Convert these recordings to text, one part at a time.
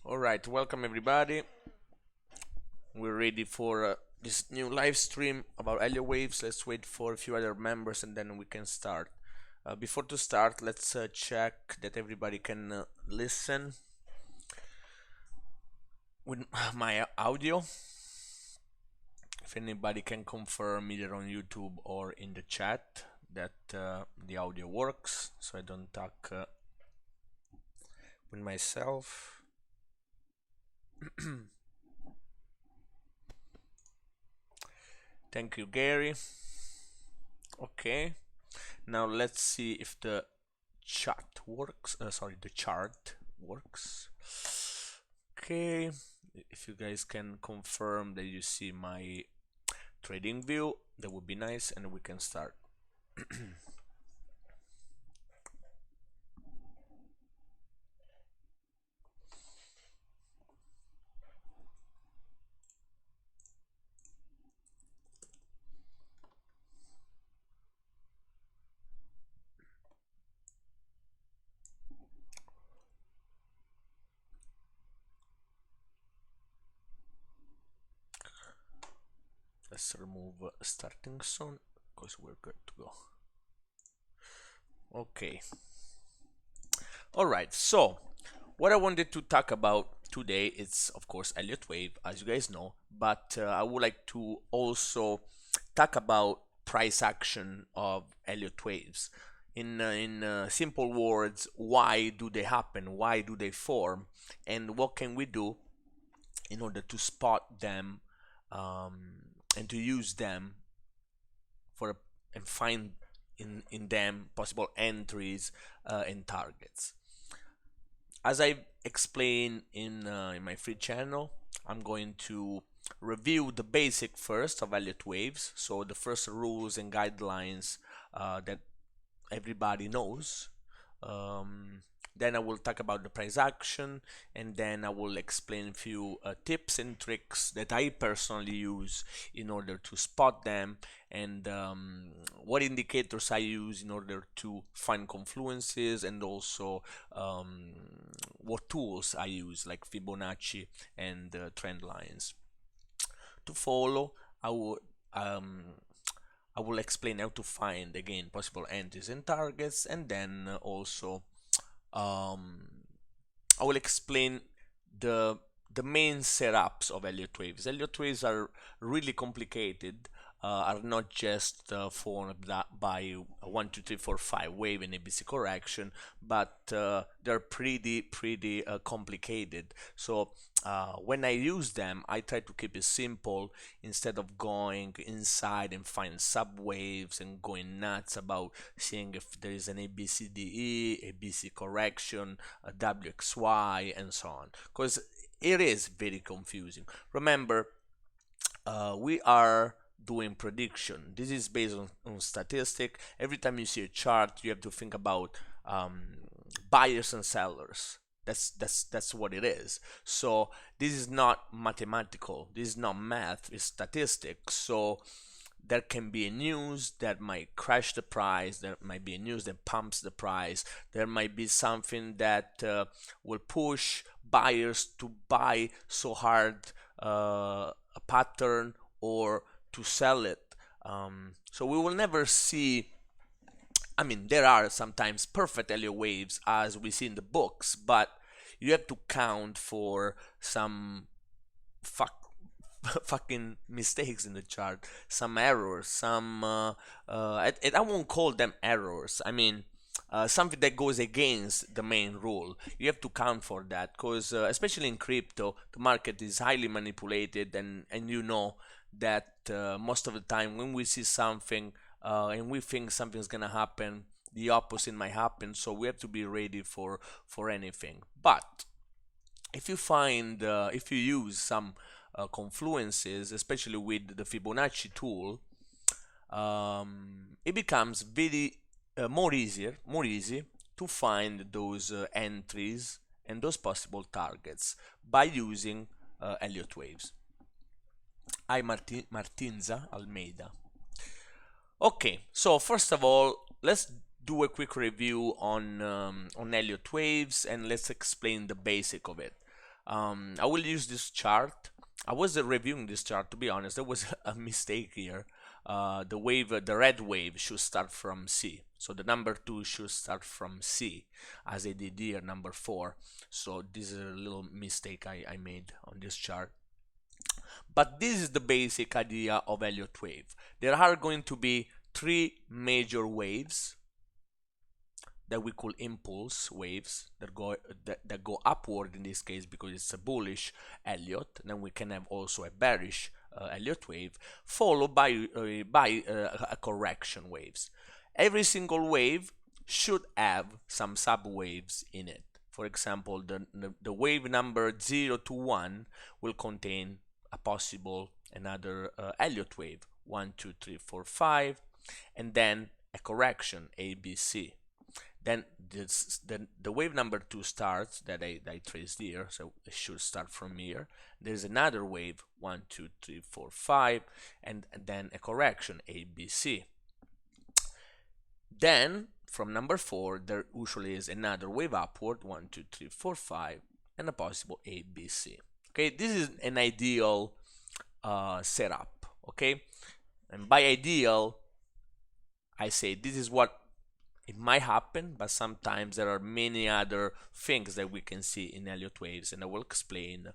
Alright, welcome everybody. We're ready for this new live stream about Elliott waves. Let's wait for a few other members and then we can start. Before to start, let's check that everybody can listen with my audio. If anybody can confirm either on YouTube or in the chat that the audio works, so I don't talk with myself. Thank you, Gary. Okay, now let's see if the chart works. The chart works. Okay, if you guys can confirm that you see my trading view, that would be nice, and we can start. Let's remove starting soon because we're good to go. Okay. All right. So what I wanted to talk about today is, of course, Elliott wave, as you guys know. But I would like to also talk about price action of Elliott waves. In simple words, why do they happen? Why do they form? And what can we do in order to spot them and to use them for and find in them possible entries and targets. As I explained in my free channel, I'm going to review the basic first of Elliott waves, so the first rules and guidelines that everybody knows. Then I will talk about the price action, and then I will explain a few tips and tricks that I personally use in order to spot them, and what indicators I use in order to find confluences, and also what tools I use like Fibonacci and trend lines. To follow, I will explain how to find again possible entries and targets, and then also I will explain the main setups of Elliott waves. Elliott waves are really complicated, are not just formed by a 1, 2, 3, 4, 5 wave and ABC correction, but they're pretty complicated. So when I use them, I try to keep it simple instead of going inside and find subwaves and going nuts about seeing if there is an ABCDE, ABC correction, a WXY, and so on. Because it is very confusing. Remember, we are doing prediction. This is based on statistic. Every time you see a chart, you have to think about buyers and sellers. That's what it is. So this is not mathematical. This is not math. It's statistics. So there can be a news that might crash the price. There might be a news that pumps the price. There might be something that will push buyers to buy so hard a pattern or to sell it. So we will never see. I mean, there are sometimes perfect Elliott waves as we see in the books, but you have to count for some fucking mistakes in the chart, some errors, some I won't call them errors. I mean, something that goes against the main rule. You have to count for that because especially in crypto, the market is highly manipulated, and you know that most of the time when we see something and we think something's gonna happen, the opposite might happen. So we have to be ready for anything. But if you find if you use some confluences, especially with the Fibonacci tool, it becomes very more easy to find those entries and those possible targets by using Elliott waves. Hi Martinza Almeida. Okay, so first of all, let's do a quick review on Elliott waves, and let's explain the basic of it. I will use this chart. I was reviewing this chart, to be honest. There was a mistake here. The red wave should start from C. So the number 2 should start from C, as I did here, number 4. So this is a little mistake I made on this chart. But this is the basic idea of Elliott wave. There are going to be 3 major waves that we call impulse waves that go upward in this case because it's a bullish Elliott. Then we can have also a bearish Elliott wave, followed by a correction waves. Every single wave should have some subwaves in it. For example, the wave number 0 to 1 will contain a possible another Elliott wave 1, 2, 3, 4, 5, and then a correction A, B, C. Then the wave number 2 starts that I traced here, so it should start from here. There's another wave 1, 2, 3, 4, 5, and then a correction A, B, C. Then from number 4 there usually is another wave upward 1, 2, 3, 4, 5, and a possible A, B, C. Okay, this is an ideal setup. Okay, and by ideal I say this is what it might happen, but sometimes there are many other things that we can see in Elliott waves, and I will explain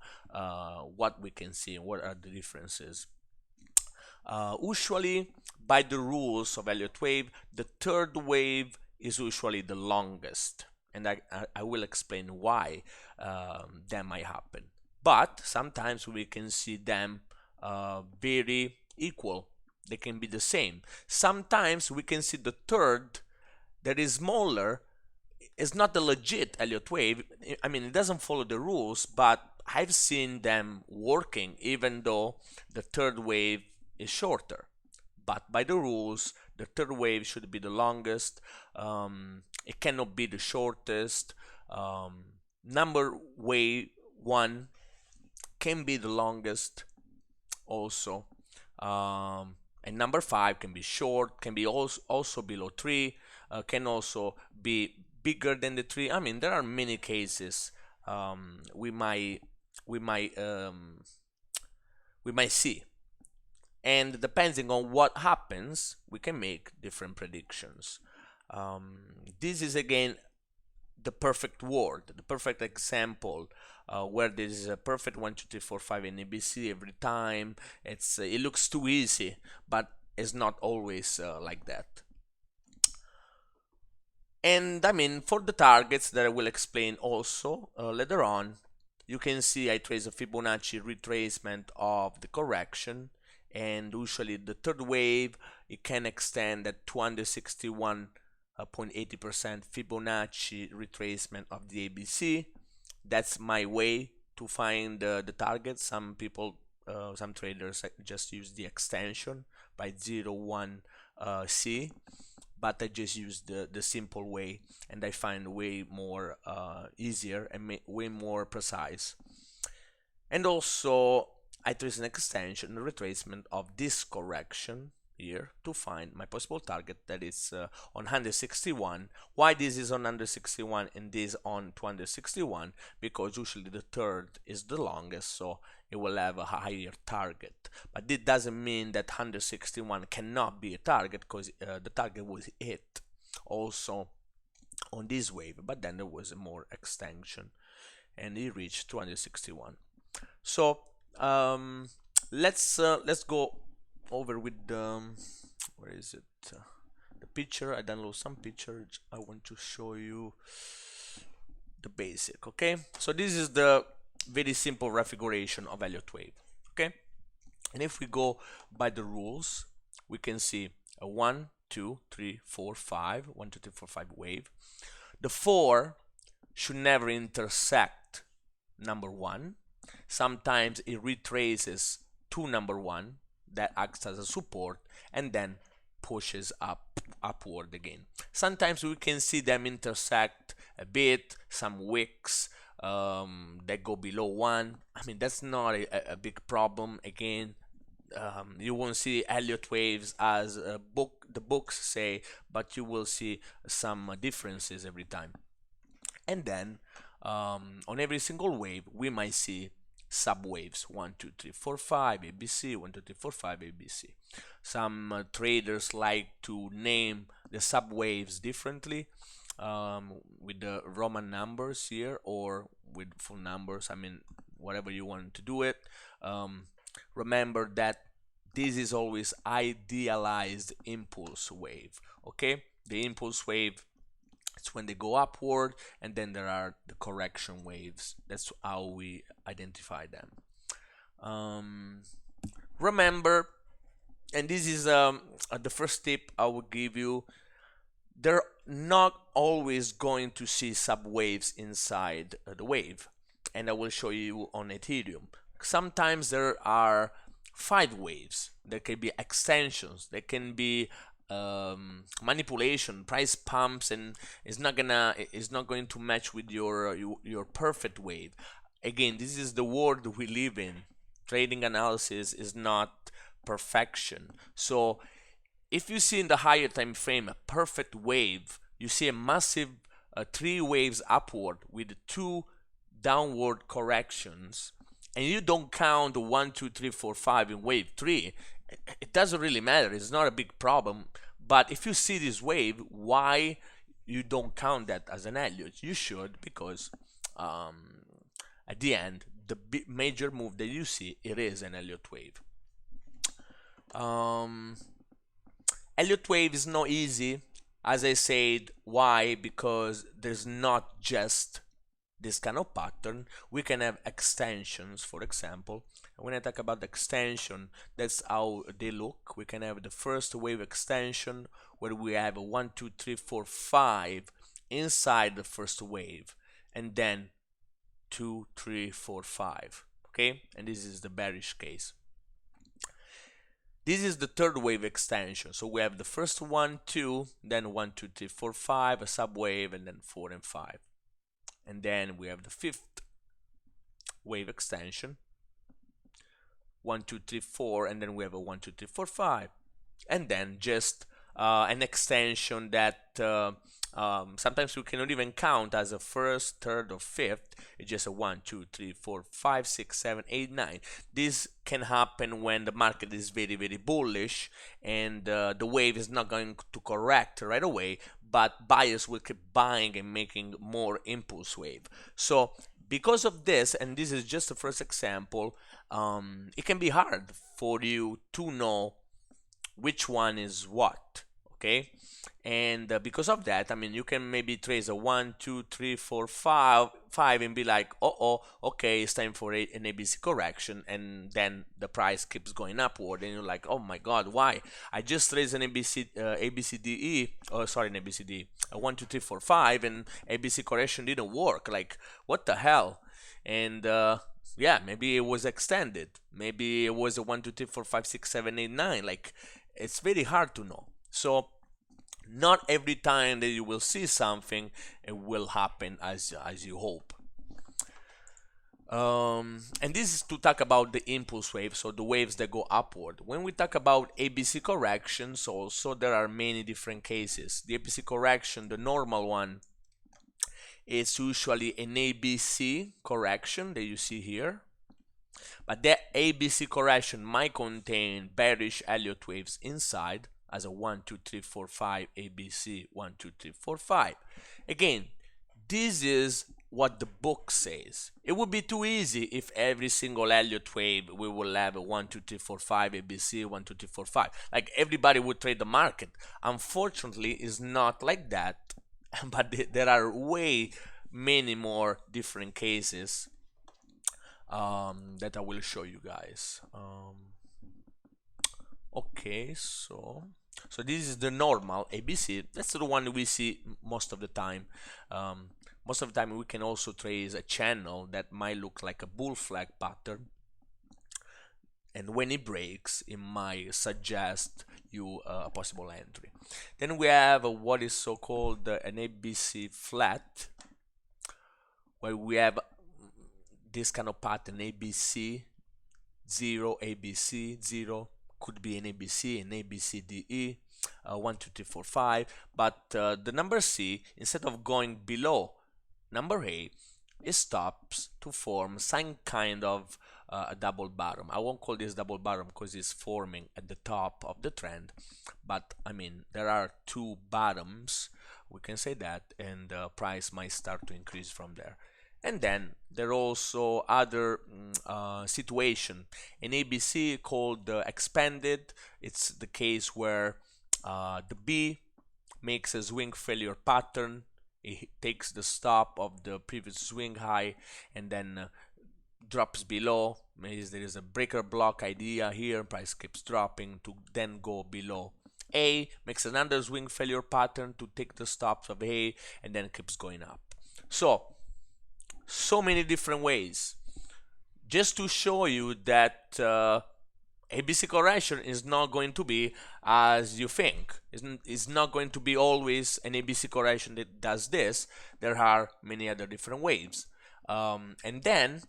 what we can see and what are the differences. Usually, by the rules of Elliott wave, the third wave is usually the longest, and I will explain why that might happen. But sometimes we can see them very equal. They can be the same. Sometimes we can see the third that is smaller. It's not a legit Elliott wave. I mean, it doesn't follow the rules, but I've seen them working even though the third wave is shorter. But by the rules, the third wave should be the longest. It cannot be the shortest. Number wave 1 can be the longest also. And number 5 can be short, can be also below 3, can also be bigger than the 3. I mean, there are many cases we might see, and depending on what happens, we can make different predictions. This is again the perfect world, the perfect example where there is a perfect 1, 2, 3, 4, 5 in ABC every time. It looks too easy, but it's not always like that. And I mean, for the targets that I will explain also later on, you can see I trace a Fibonacci retracement of the correction, and usually the third wave, it can extend at 261.80% Fibonacci retracement of the ABC. That's my way to find the target. Some people, some traders just use the extension by 0.1 C, but I just use the simple way, and I find way more easier and way more precise. And also I trace an extension, a retracement of this correction here to find my possible target that is on 161. Why this is on 161 and this on 261? Because usually the third is the longest, so it will have a higher target. But it doesn't mean that 161 cannot be a target, because the target was hit also on this wave, but then there was more extension and it reached 261. So let's go over with where is it, the picture. I download some pictures. I want to show you the basic. Okay, so this is the very simple refiguration of Elliott wave. Okay, and if we go by the rules, we can see a 1, 2, 3, 4, 5, 1, 2, 3, 4, 5 wave. The 4 should never intersect number 1. Sometimes it retraces to number 1 that acts as a support and then pushes upward again. Sometimes we can see them intersect a bit, some wicks that go below 1. I mean, that's not a big problem. Again, you won't see Elliott waves as the books say, but you will see some differences every time. And then on every single wave, we might see subwaves 1, 2, 3, 4, 5 ABC, 1, 2, 3, 4, 5 ABC. Some traders like to name the subwaves differently, with the Roman numbers here or with full numbers. I mean, whatever you want to do it. Remember that this is always idealized impulse wave. Okay, the impulse wave, it's when they go upward, and then there are the correction waves. That's how we identify them. Remember, and this is the first tip I will give you, they're not always going to see subwaves inside the wave, and I will show you on Ethereum. Sometimes there are 5 waves. There can be extensions. There can be manipulation, price pumps, and it's not going to match with your perfect wave. Again, this is the world we live in. Trading analysis is not perfection. So if you see in the higher time frame a perfect wave, you see a massive 3 waves upward with 2 downward corrections, and you don't count 1, 2, 3, 4, 5 in wave 3, it doesn't really matter. It's not a big problem. But if you see this wave, why you don't count that as an Elliott? You should, because at the end, the major move that you see, it is an Elliott wave. Elliott wave is not easy, as I said. Why? Because there's not just this kind of pattern. We can have extensions, for example. When I talk about the extension, that's how they look. We can have the first wave extension where we have a 1, 2, 3, 4, 5 inside the first wave, and then 2, 3, 4, 5. Okay, and this is the bearish case. This is the third wave extension. So we have the first 1, 2, then 1, 2, 3, 4, 5, a subwave, and then 4 and 5. And then we have the fifth wave extension, 1, 2, 3, 4, and then we have a 1, 2, 3, 4, 5, and then just an extension that sometimes we cannot even count as a first, third, or fifth. It's just a 1, 2, 3, 4, 5, 6, 7, 8, 9. This can happen when the market is very, very bullish, and the wave is not going to correct right away, but buyers will keep buying and making more impulse wave. So because of this, and this is just the first example, it can be hard for you to know which one is what. Okay, and because of that, I mean, you can maybe trace a 1, 2, 3, 4, 5, and be like, oh, okay, it's time for an ABC correction, and then the price keeps going upward, and you're like, oh my god, why? I just traced an ABCDE, sorry, an ABCD, a 1, 2, 3, 4, 5, and ABC correction didn't work. Like, what the hell? And yeah, maybe it was extended. Maybe it was a 1, 2, 3, 4, 5, 6, 7, 8, 9. Like, it's very hard to know. So not every time that you will see something, it will happen as you hope. And this is to talk about the impulse wave, so the waves that go upward. When we talk about ABC corrections, also there are many different cases. The ABC correction, the normal one, is usually an ABC correction that you see here. But that ABC correction might contain bearish Elliott waves inside, as a 1, 2, 3, 4, 5 ABC, 1, 2, 3, 4, 5. Again, this is what the book says. It would be too easy if every single Elliott wave we will have a 1, 2, 3, 4, 5 ABC, 1, 2, 3, 4, 5. Like, everybody would trade the market. Unfortunately, it's not like that. But there are way many more different cases that I will show you guys. Okay, so this is the normal ABC. That's the one we see most of the time. Most of the time we can also trace a channel that might look like a bull flag pattern, and when it breaks, it might suggest you a possible entry. Then we have what is so-called an ABC flat, where we have this kind of pattern, ABC 0, ABC 0, could be an ABC, an ABCDE, 1, 2, 3, 4, 5, but the number C, instead of going below number A, it stops to form some kind of a double bottom. I won't call this double bottom because it's forming at the top of the trend, but I mean there are two bottoms, we can say that, and the price might start to increase from there. And then there are also other situation, an ABC called expanded. It's the case where the B makes a swing failure pattern. It takes the stop of the previous swing high and then drops below. Maybe there is a breaker block idea here, price keeps dropping to then go below. A makes another swing failure pattern to take the stops of A and then keeps going up. So many different ways, just to show you that ABC correction is not going to be as you think. It's not going to be always an ABC correction that does this. There are many other different waves. And then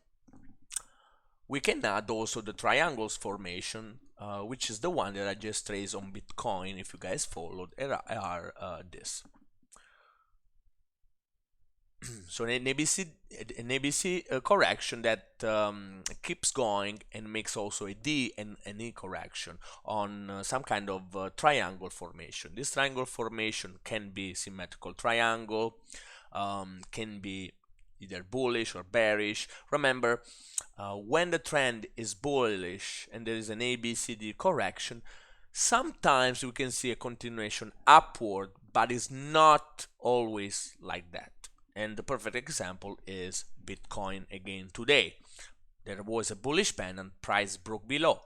we can add also the triangles formation, which is the one that I just traced on Bitcoin. If you guys followed, are this. So an ABC correction that keeps going and makes also a D and an E correction on some kind of triangle formation. This triangle formation can be symmetrical triangle, can be either bullish or bearish. Remember, when the trend is bullish and there is an ABCD correction, sometimes we can see a continuation upward, but it's not always like that. And the perfect example is Bitcoin again today. There was a bullish band and price broke below.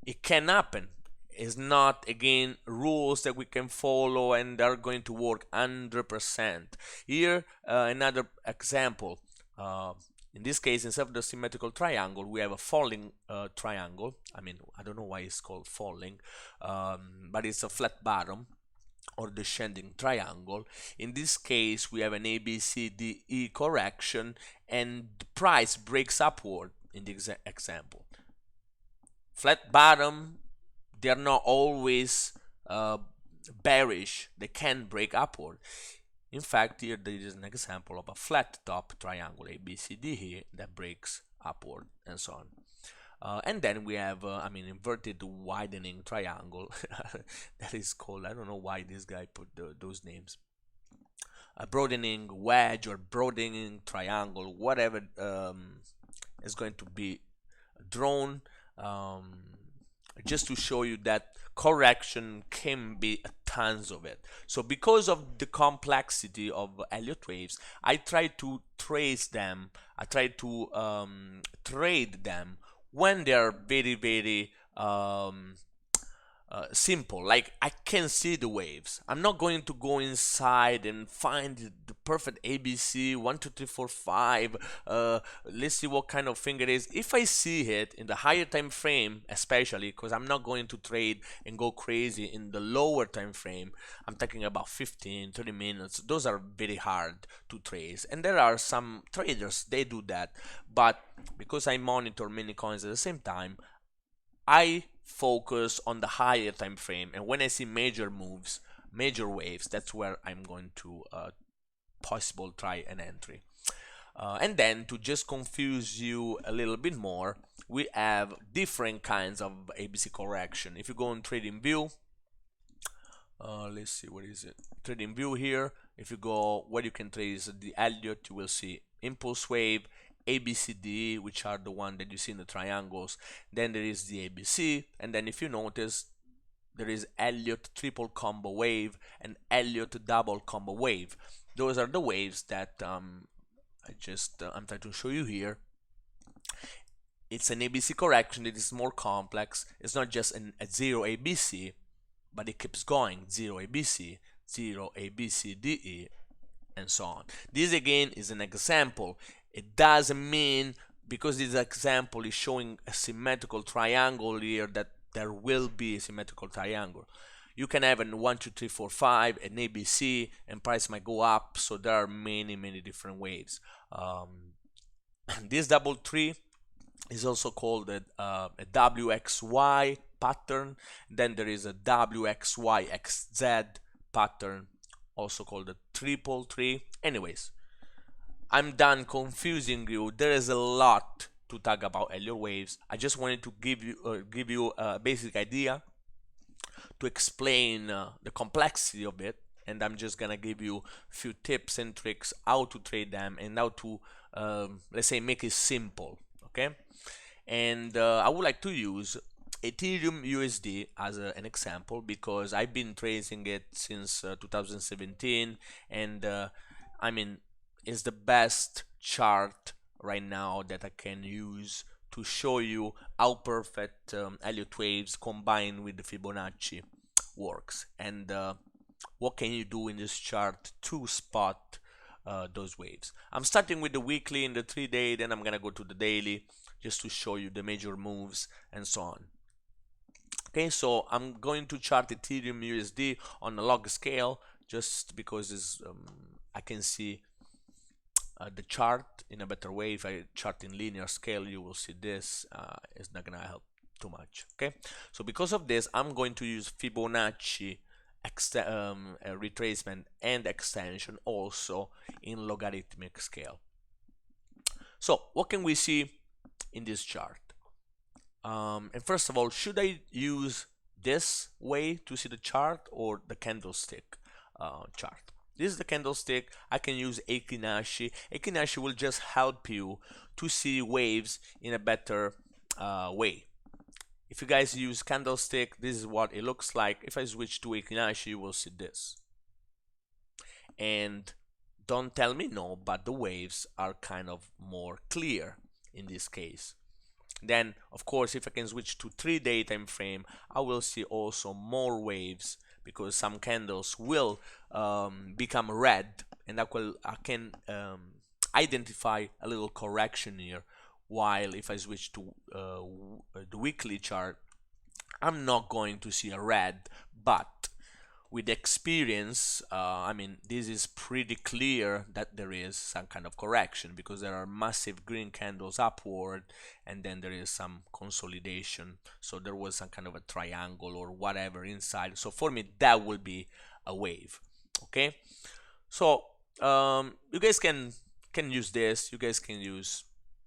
It can happen. It's not, again, rules that we can follow and are going to work 100%. Here, another example. In this case, instead of the symmetrical triangle, we have a falling triangle. I mean, I don't know why it's called falling, but it's a flat bottom, or descending triangle. In this case, we have an ABCDE correction and the price breaks upward in the example. Flat bottom, they are not always bearish. They can break upward. In fact, here there is an example of a flat top triangle, ABCD here, that breaks upward and so on. And then we have, inverted widening triangle. That is called, I don't know why this guy put those names. A broadening wedge or broadening triangle, whatever is going to be drawn, just to show you that correction can be tons of it. So because of the complexity of Elliott waves, I try to trace them, I try to trade them when they are very, very simple. Like, I can see the waves. I'm not going to go inside and find the perfect ABC 1 2 3 4 5. Let's see what kind of thing it is. If I see it in the higher time frame, especially because I'm not going to trade and go crazy in the lower time frame, I'm talking about 15 30 minutes. Those are very hard to trace, and there are some traders, they do that, but because I monitor many coins at the same time, I focus on the higher time frame, and when I see major moves, major waves, that's where I'm going to possible try an entry. And then, to just confuse you a little bit more, we have different kinds of ABC correction. If you go on trading view, let's see, what is it, trading view here, if you go where you can trace the Elliott, you will see impulse wave, ABCD, which are the one that you see in the triangles. Then there is the ABC, and then if you notice, there is Elliott triple combo wave and Elliott double combo wave. Those are the waves that I'm trying to show you here. It's an ABC correction that is more complex. It's not just a zero ABC, but it keeps going, 0 ABC, 0 ABCDE, and so on. This again is an example. It doesn't mean because this example is showing a symmetrical triangle here that there will be a symmetrical triangle. You can have an 1 2 3 4 5, an ABC, and price might go up. So there are many different waves. This double tree is also called a WXY pattern. Then there is a WXYXZ pattern, also called a triple tree. Anyways, I'm done confusing you. There is a lot to talk about Elliott waves. I just wanted to give you a basic idea to explain the complexity of it, and I'm just gonna give you a few tips and tricks how to trade them and how to let's say make it simple. Okay, and I would like to use Ethereum USD as an example because I've been tracing it since 2017, and I mean it's the best chart right now that I can use to show you how perfect Elliott waves combined with the Fibonacci works, and what can you do in this chart to spot those waves. I'm starting with the weekly and the 3-day, then I'm gonna go to the daily just to show you the major moves and so on. Okay, so I'm going to chart Ethereum USD on a log scale just because I can see the chart in a better way. If I chart in linear scale, you will see this. It's not gonna help too much. Okay, so because of this, I'm going to use Fibonacci retracement and extension also in logarithmic scale. So what can we see in this chart? And first of all, should I use this way to see the chart or the candlestick chart? This is the candlestick. I can use Equinaci. Equinaci will just help you to see waves in a better way. If you guys use candlestick, this is what it looks like. If I switch to Equinaci, you will see this. And don't tell me no, but the waves are kind of more clear in this case. Then, of course, if I can switch to 3-day time frame, I will see also more waves because some candles will become red, and I can identify a little correction here. While if I switch to the weekly chart, I'm not going to see a red, but with experience, I mean, this is pretty clear that there is some kind of correction because there are massive green candles upward and then there is some consolidation. So there was some kind of a triangle or whatever inside. So for me, that will be a wave. Okay. So you guys can use this. You guys can use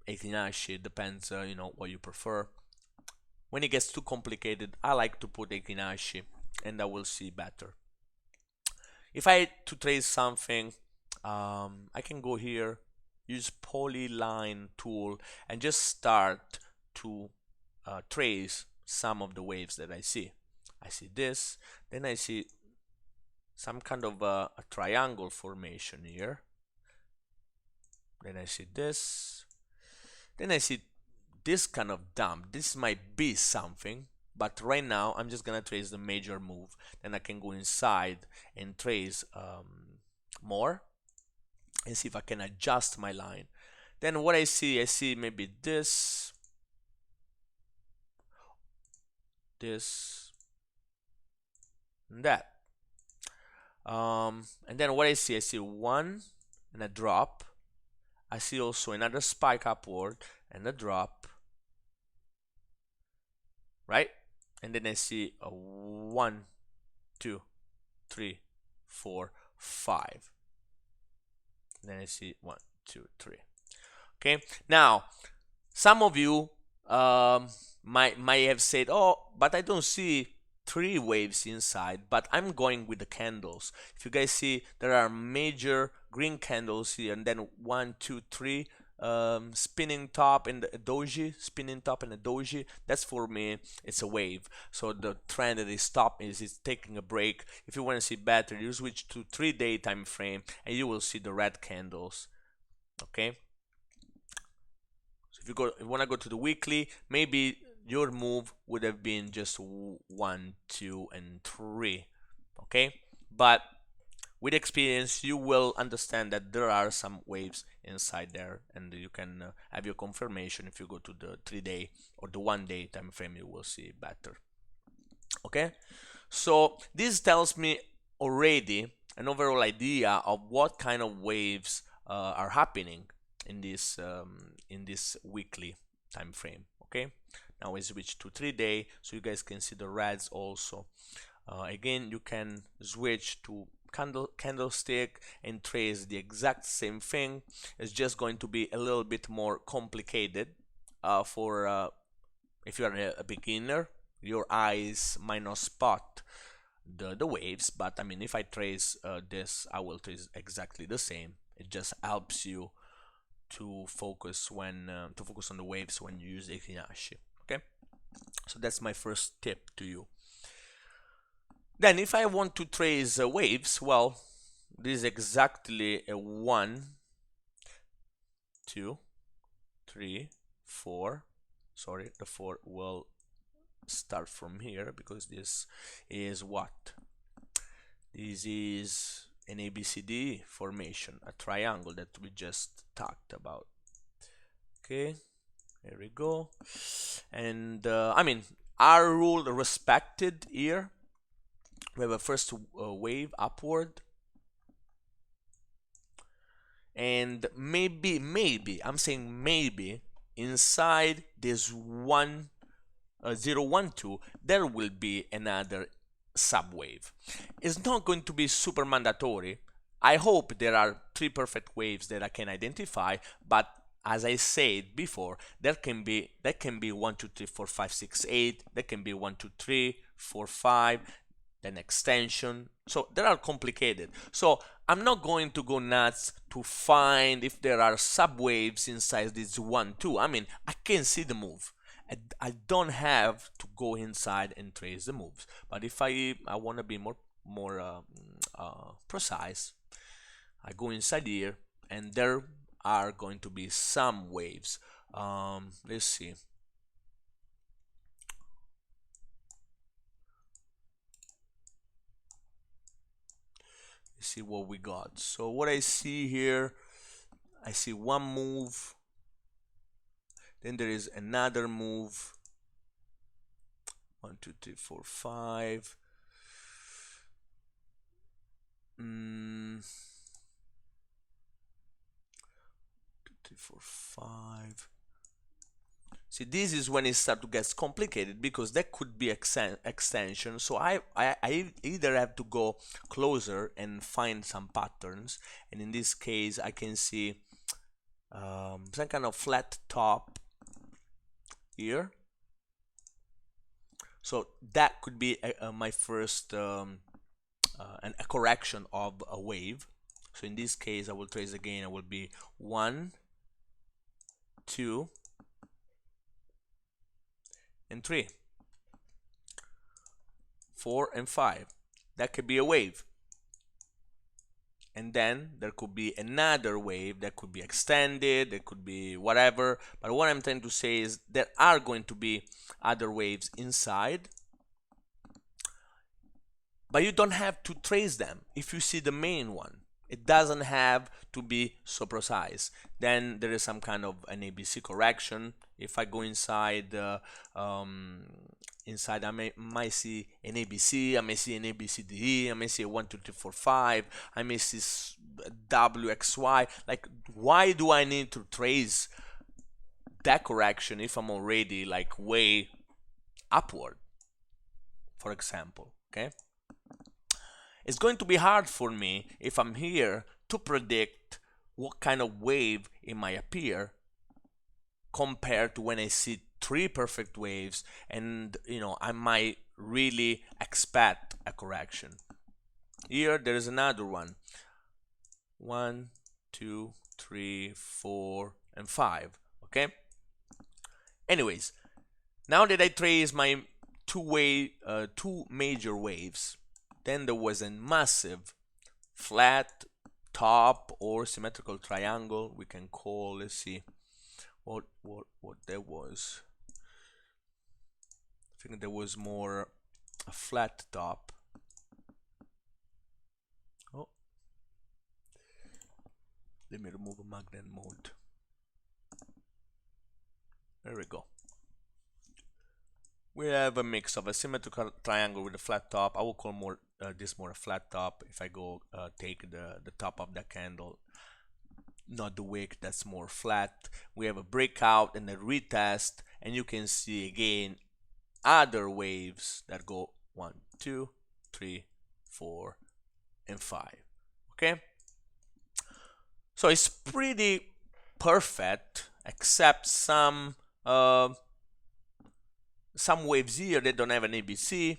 Equinaci. It depends, you know, what you prefer. When it gets too complicated, I like to put Equinaci and I will see better. If I had to trace something, I can go here, use polyline tool, and just start to trace some of the waves that I see. I see this, then I see some kind of a triangle formation here. Then I see this. Then I see this kind of dump. This might be something, but right now I'm just gonna trace the major move. Then I can go inside and trace more and see if I can adjust my line. Then what I see maybe this, and that. And then what I see one and a drop. I see also another spike upward and a drop, right? And then I see a 1, 2, 3, 4, 5. And then I see 1, 2, 3. Okay. Now, some of you might have said, "Oh, but I don't see 3 waves inside." But I'm going with the candles. If you guys see, there are major green candles here, and then 1, 2, 3. Spinning top and a doji, spinning top and a doji. That's for me, it's a wave. So the trend that is stopping is taking a break. If you want to see better, you switch to 3-day time frame and you will see the red candles. Okay. So if you want to go to the weekly, maybe your move would have been just 1, 2, and 3. Okay, but with experience, you will understand that there are some waves inside there, and you can have your confirmation. If you go to the 3-day or the 1-day time frame, you will see better. Okay, so this tells me already an overall idea of what kind of waves are happening in this weekly time frame. Okay, now I switch to 3-day so you guys can see the reds also. Again, you can switch to candlestick and trace the exact same thing. It's just going to be a little bit more complicated for if you're a beginner. Your eyes might not spot the waves, but I mean, if I trace this, I will trace exactly the same. It just helps you to focus on the waves when you use Fibonacci. Okay, so that's my first tip to you. Then if I want to trace waves, well, this is exactly a 1, 2, 3, 4. Sorry, the 4 will start from here because this is what? This is an ABCD formation, a triangle that we just talked about. Okay, here we go. And I mean, our rule respected here. We have a first wave upward, and maybe I'm saying maybe inside this 012 there will be another subwave. It's not going to be super mandatory. I hope there are 3 perfect waves that I can identify, but as I said before, there can be 1 2 3 4 5 6 8, there can be 1 2 3 4 5, then extension. So they are complicated. So I'm not going to go nuts to find if there are subwaves inside this 1 2. I mean, I can see the move. I don't have to go inside and trace the moves. But if I want to be more precise, I go inside here, and there are going to be some waves. Let's see. Let's see what we got. So what I see here, I see one move. Then there is another move. 1 2 3 4 5. 2 3 4 5. See, this is when it starts to get complicated because that could be extension. So I either have to go closer and find some patterns, and in this case I can see some kind of flat top here. So that could be my first a correction of a wave. So in this case I will trace again. I will be 1 2 and 3, 4 and 5. That could be a wave. And then there could be another wave that could be extended, it could be whatever. But what I'm trying to say is there are going to be other waves inside, but you don't have to trace them if you see the main one. It doesn't have to be so precise. Then there is some kind of an ABC correction. If I go inside, inside I might see an ABC, I may see an ABCDE, I may see a 1 2 3 4 5, I may see WXY. Like, why do I need to trace that correction if I'm already like way upward, for example? Okay. It's going to be hard for me if I'm here to predict what kind of wave it might appear compared to when I see 3 perfect waves, and I might really expect a correction. Here there is another one. 1 2 3 4 and 5. Okay. Anyways, now that I trace my two major waves, then there was a massive flat top or symmetrical triangle we can call. Let's see what that was. I think there was more a flat top. Oh, let me remove a magnet mode. There we go. We have a mix of a symmetrical triangle with a flat top. I will call this more a flat top. If I go take the top of the candle, not the wick, that's more flat. We have a breakout and a retest, and you can see again other waves that go 1 2 3 4 and 5. Okay, so it's pretty perfect, except some waves here they don't have an ABC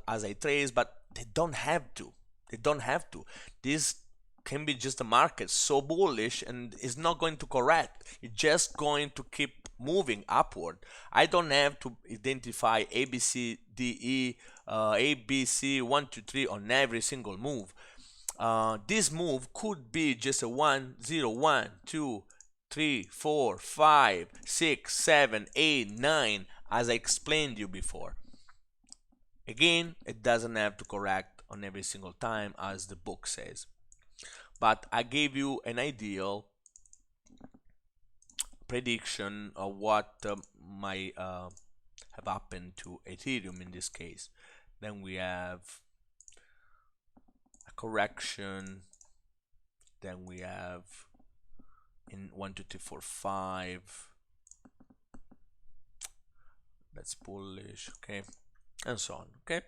as I trace, but they don't have to. They don't have to. This can be just a market so bullish and it's not going to correct. It's just going to keep moving upward. I don't have to identify A, B, C, D, E, A, B, C, 1, 2, 3 on every single move. This move could be just a 1, 0, 1, 2, 3, 4, 5, 6, 7, 8, 9, as I explained you before. Again, it doesn't have to correct on every single time as the book says. But I gave you an ideal prediction of what might have happened to Ethereum in this case. Then we have a correction. Then we have in 1, 2, 3, 4, 5. That's bullish, okay, and so on, okay.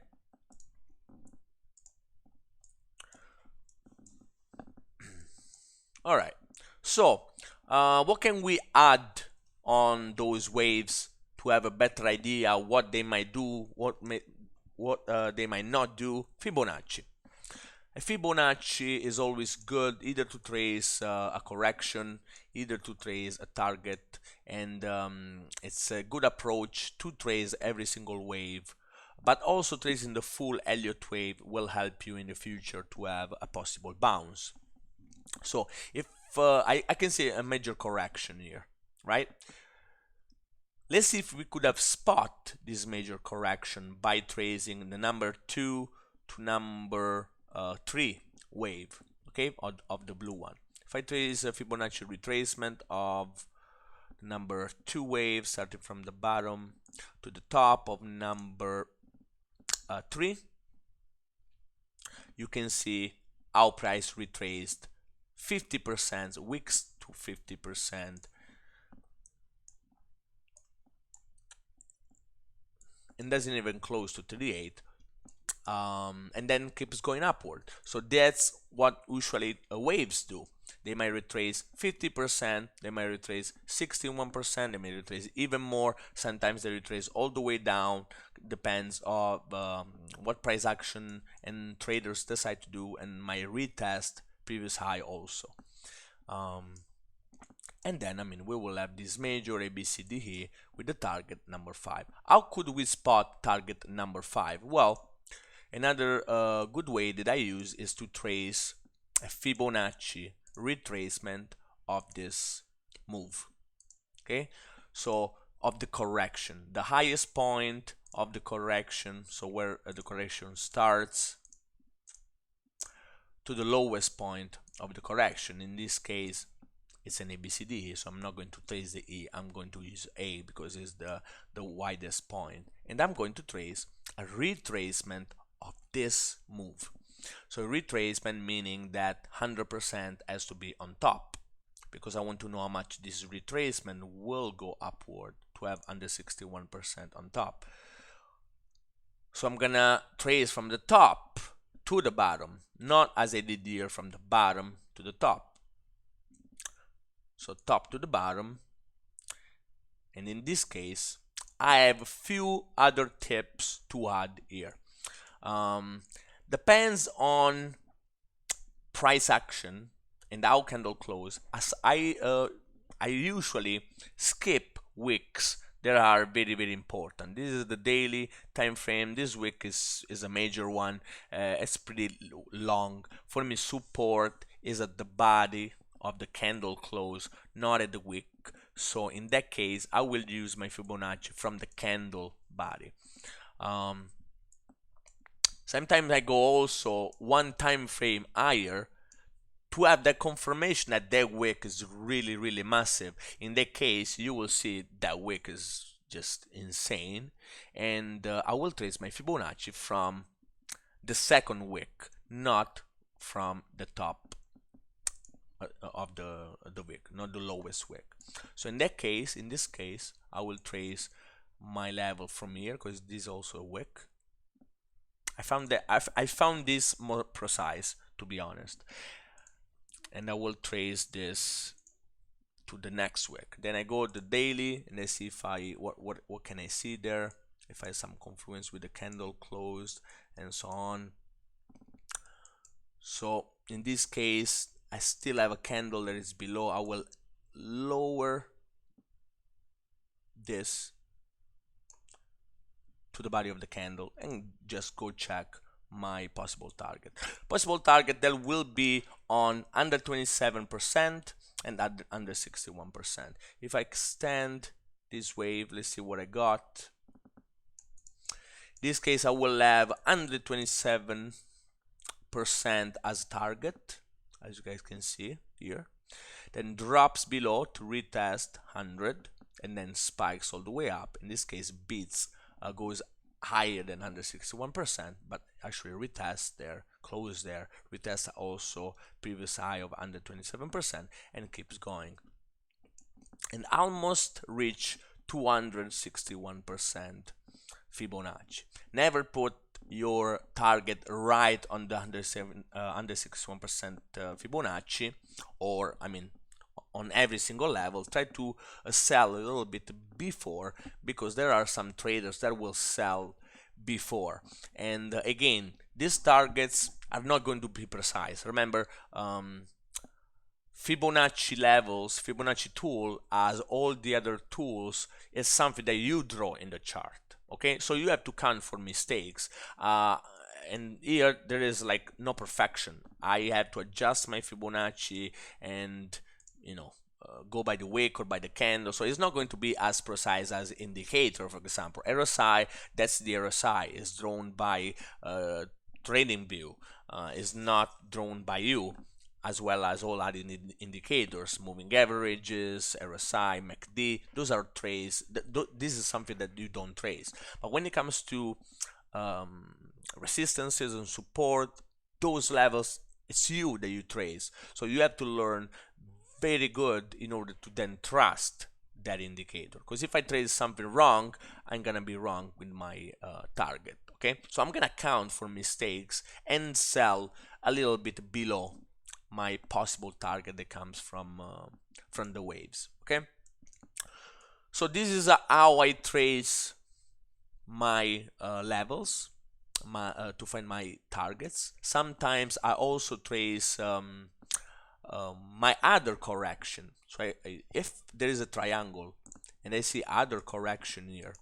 All right, so what can we add on those waves to have a better idea what they might do, what they might not do? Fibonacci. A Fibonacci is always good either to trace a correction, either to trace a target, and it's a good approach to trace every single wave, but also tracing the full Elliott wave will help you in the future to have a possible bounce. So if I can see a major correction here, right? Let's see if we could have spot this major correction by tracing the number 2 to number 3 wave, okay, of the blue one. If I trace a Fibonacci retracement of number 2 wave starting from the bottom to the top of number 3, you can see our price retraced 50%, wicks to 50%, and doesn't even close to 38, and then keeps going upward. So that's what usually waves do. They might retrace 50%, they might retrace 61%, they may retrace even more. Sometimes they retrace all the way down. Depends on what price action and traders decide to do, and might retest previous high also. And then, we will have this major ABCD here with the target number 5. How could we spot target number 5? Well, another good way that I use is to trace a Fibonacci retracement of this move. Okay, so of the correction, the highest point of the correction, so where the correction starts, to the lowest point of the correction. In this case, it's an ABCD, so I'm not going to trace the E, I'm going to use A because it's the widest point, and I'm going to trace a retracement of this move. So retracement meaning that 100% has to be on top, because I want to know how much this retracement will go upward to have under 61% on top. So I'm gonna trace from the top to the bottom, not as I did here from the bottom to the top. So top to the bottom, and in this case I have a few other tips to add here. Depends on price action and how candle close, as I usually skip wicks that are very, very important. This is the daily time frame. This wick is a major one. It's pretty long. For me, support is at the body of the candle close, not at the wick. So in that case, I will use my Fibonacci from the candle body. Sometimes I go also one time frame higher to have that confirmation that that wick is really, really massive. In that case, you will see that wick is just insane, and I will trace my Fibonacci from the second wick, not from the top of the wick, not the lowest wick. So in that case, in this case, I will trace my level from here, because this is also a wick. I found this more precise to be honest. And I will trace this to the next week. Then I go to daily and I see if I what can I see there, if I have some confluence with the candle closed and so on. So in this case I still have a candle that is below. I will lower this to the body of the candle and just go check my possible target. Possible target that will be on under 27% and under 61%. If I extend this wave, let's see what I got. In this case I will have under 27% as target, as you guys can see here, then drops below to retest 100 and then spikes all the way up. In this case beats goes higher than 161%, but actually retest there, close there, retest also previous high of under 27% and keeps going and almost reach 261% Fibonacci. Never put your target right on the under 61% Fibonacci, or I mean on every single level. Try to sell a little bit before, because there are some traders that will sell before, and again these targets are not going to be precise. Remember, Fibonacci levels, Fibonacci tool, as all the other tools, is something that you draw in the chart. Okay, so you have to count for mistakes, and here there is like no perfection. I have to adjust my Fibonacci and go by the wick or by the candle, so it's not going to be as precise as indicator. For example, RSI, that's the RSI, is drawn by trading view, is not drawn by you, as well as all other indicators, moving averages, RSI, MACD. Those are traced. This is something that you don't trace. But when it comes to resistances and support, those levels, it's you that you trace. So you have to learn very good in order to then trust that indicator, because if I trade something wrong, I'm gonna be wrong with my target. Okay, so I'm gonna count for mistakes and sell a little bit below my possible target that comes from the waves. Okay, so this is how I trace my levels, to find my targets. Sometimes I also trace my other correction. So if there is a triangle and I see other correction here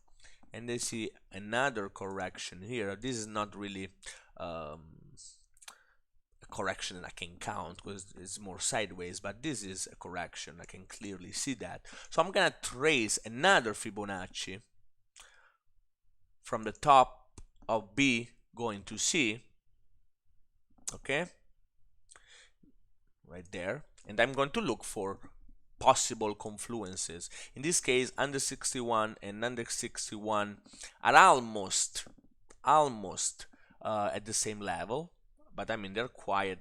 and I see another correction here, this is not really a correction that I can count because it's more sideways, but this is a correction. I can clearly see that. So I'm gonna trace another Fibonacci from the top of B going to C, okay, right there, and I'm going to look for possible confluences. In this case, under 61 and under 61 are almost at the same level, but I mean they're quite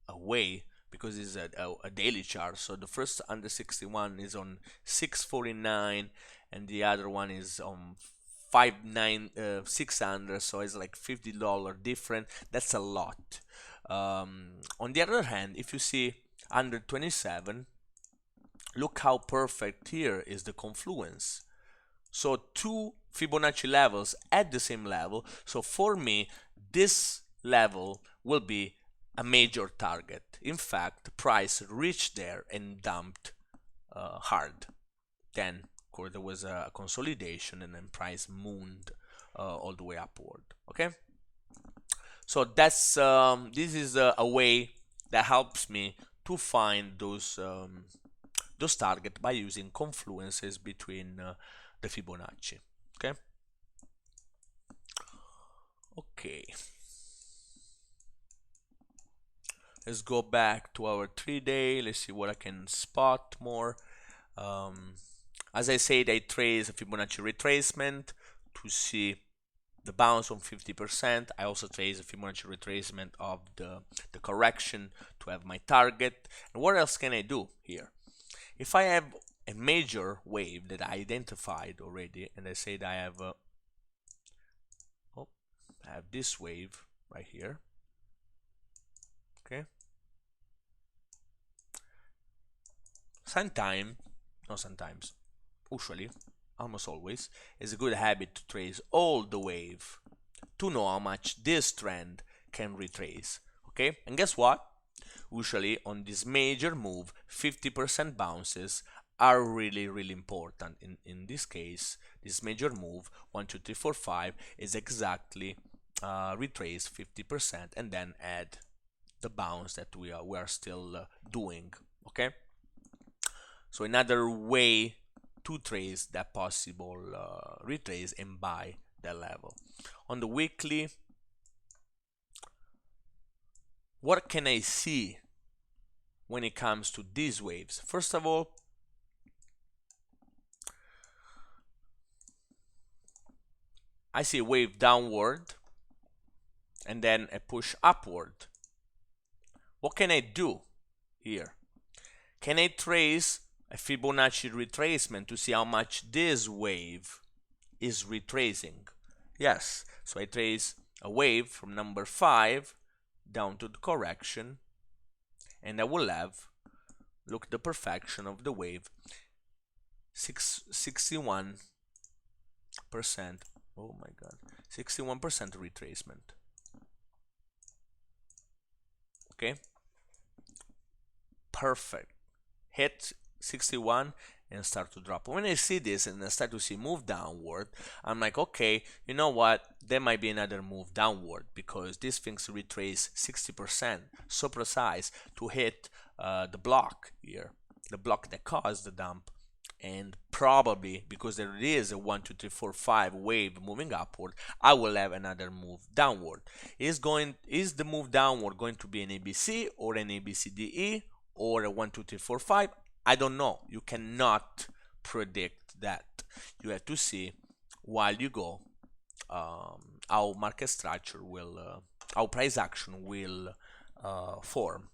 away because it's a daily chart. So the first under 61 is on 649 and the other one is on 600, so it's like $50 different. That's a lot. On the other hand, if you see under 27, look how perfect here is the confluence. So two Fibonacci levels at the same level. So for me, this level will be a major target. In fact, the price reached there and dumped hard. Then, of course, there was a consolidation and then price mooned all the way upward. Okay. So that's this is a way that helps me to find those targets by using confluences between the Fibonacci. Okay. Okay. Let's go back to our 3-day. Let's see what I can spot more. As I said, I trace a Fibonacci retracement to see the bounce on 50%. I also trace a Fibonacci retracement of the correction to have my target. And what else can I do here? If I have a major wave that I identified already, and I said I have this wave right here. Okay. Sometimes, not sometimes, usually, almost always, it's a good habit to trace all the wave to know how much this trend can retrace. Okay, and guess what? Usually on this major move, 50% bounces are really important. In this case, this major move 1 2 3 4 5 is exactly retrace 50% and then add the bounce that we are still doing. Okay, so another way to trace that possible retrace and buy that level. On the weekly, what can I see when it comes to these waves? First of all, I see a wave downward and then a push upward. What can I do here? Can I trace a Fibonacci retracement to see how much this wave is retracing? Yes, so I trace a wave from number 5 down to the correction, and I will have, look, the perfection of the wave, 61%. Oh my god, 61% retracement. Okay, perfect. Hit 61 and start to drop. When I see this and I start to see move downward, I'm like, okay, you know what, there might be another move downward because these things retrace 60%, so precise to hit the block here, the block that caused the dump. And probably because there is a 1 2 3 4 5 wave moving upward, I will have another move downward. Is the move downward going to be an ABC or an ABCDE or a 1 2 3 4 5? I don't know. You cannot predict that. You have to see while you go how market structure will, how price action will form,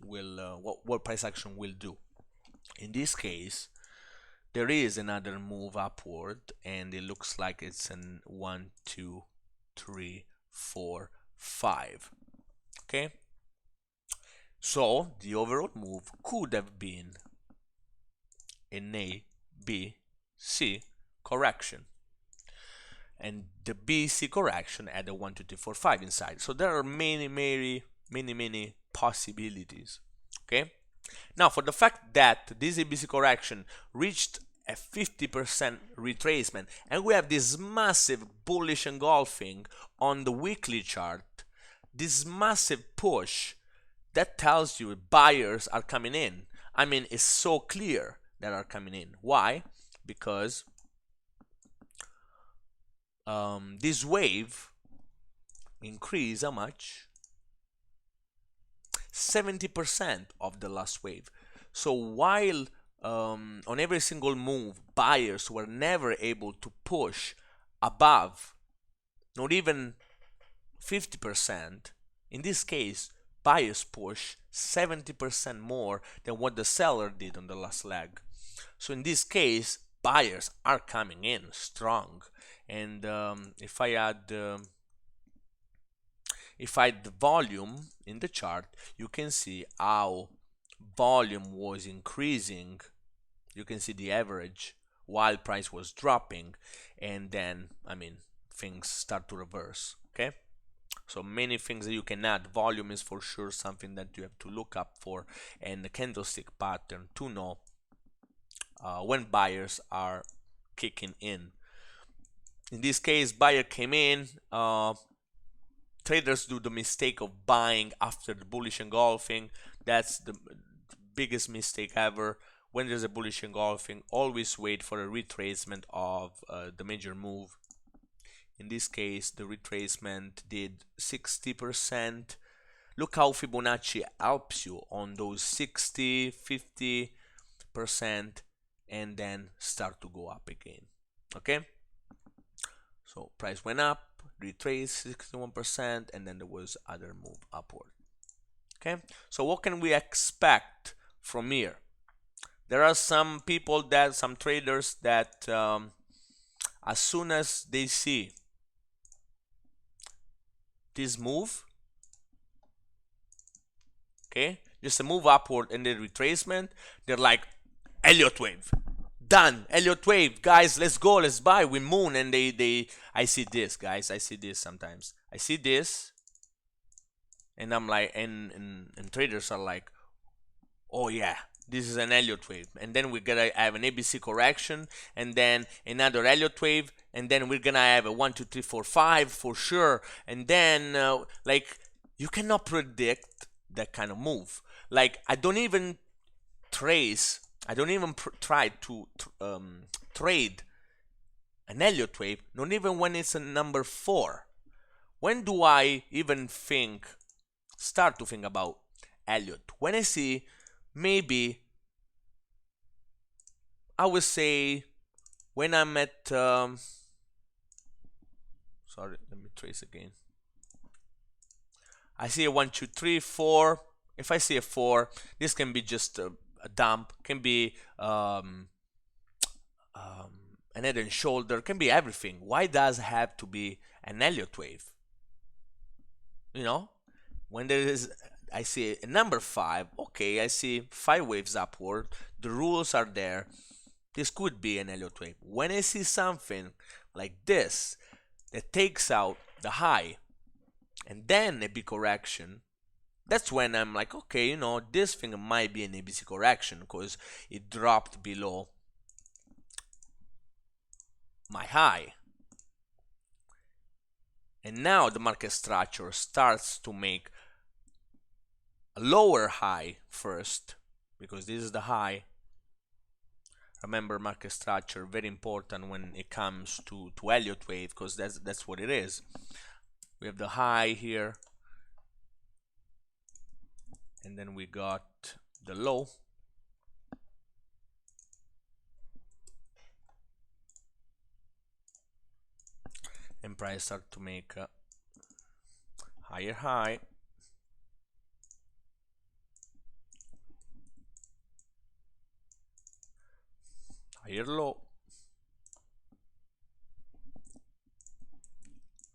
what price action will do. In this case, there is another move upward, and it looks like it's an 1 2 3 4 5. Okay, so the overall move could have been an A, B, C correction, and the B, C correction had a 1 2 3 4 5 inside. So there are many possibilities. Okay, now for the fact that this ABC correction reached a 50% retracement and we have this massive bullish engulfing on the weekly chart, this massive push, that tells you buyers are coming in. I mean, it's so clear that are coming in. Why? Because this wave increased how much? 70% of the last wave. So while on every single move, buyers were never able to push above, not even 50%, in this case, buyers push 70% more than what the seller did on the last leg. So in this case, buyers are coming in strong. And if I add the volume in the chart, you can see how volume was increasing. You can see the average while price was dropping, and then, I mean, things start to reverse. Okay, so many things that you can add. Volume is for sure something that you have to look up for, and the candlestick pattern to know when buyers are kicking in. In this case, buyer came in. Traders do the mistake of buying after the bullish engulfing. That's the biggest mistake ever. When there's a bullish engulfing, always wait for a retracement of the major move. In this case, the retracement did 60%. Look how Fibonacci helps you on those 60, 50%, and then start to go up again. Okay? So price went up, retraced 61%, and then there was other move upward. Okay? So what can we expect from here? There are some people that, some traders that as soon as they see this move, okay? Just a move upward and the retracement, they're like, Elliott wave, done, Elliott wave, guys, let's go, let's buy, we moon, and I see this, guys, I see this sometimes. I see this, and I'm like, and traders are like, oh yeah, this is an Elliott wave, and then we're gonna have an ABC correction, and then another Elliott wave, and then we're gonna have a 1 2 3 4 5 for sure, and then like, you cannot predict that kind of move. Like, I don't even try to trade an Elliott wave, not even when it's a number 4. When do I even start to think about Elliott? When I see, maybe, I would say, when I'm at, sorry, let me trace again. I see a 1 2 3 4. If I see a 4, this can be just a dump, can be an head and shoulder, can be everything. Why does it have to be an Elliott wave? You know, when there is, I see a number 5, okay, I see 5 waves upward, the rules are there, this could be an Elliott wave. When I see something like this that takes out the high and then a big correction, that's when I'm like, okay, you know, this thing might be an ABC correction because it dropped below my high. And now the market structure starts to make a lower high first, because this is the high. Remember, market structure, very important when it comes to Elliott wave, because that's what it is. We have the high here, and then we got the low. And price start to make a higher high, higher low,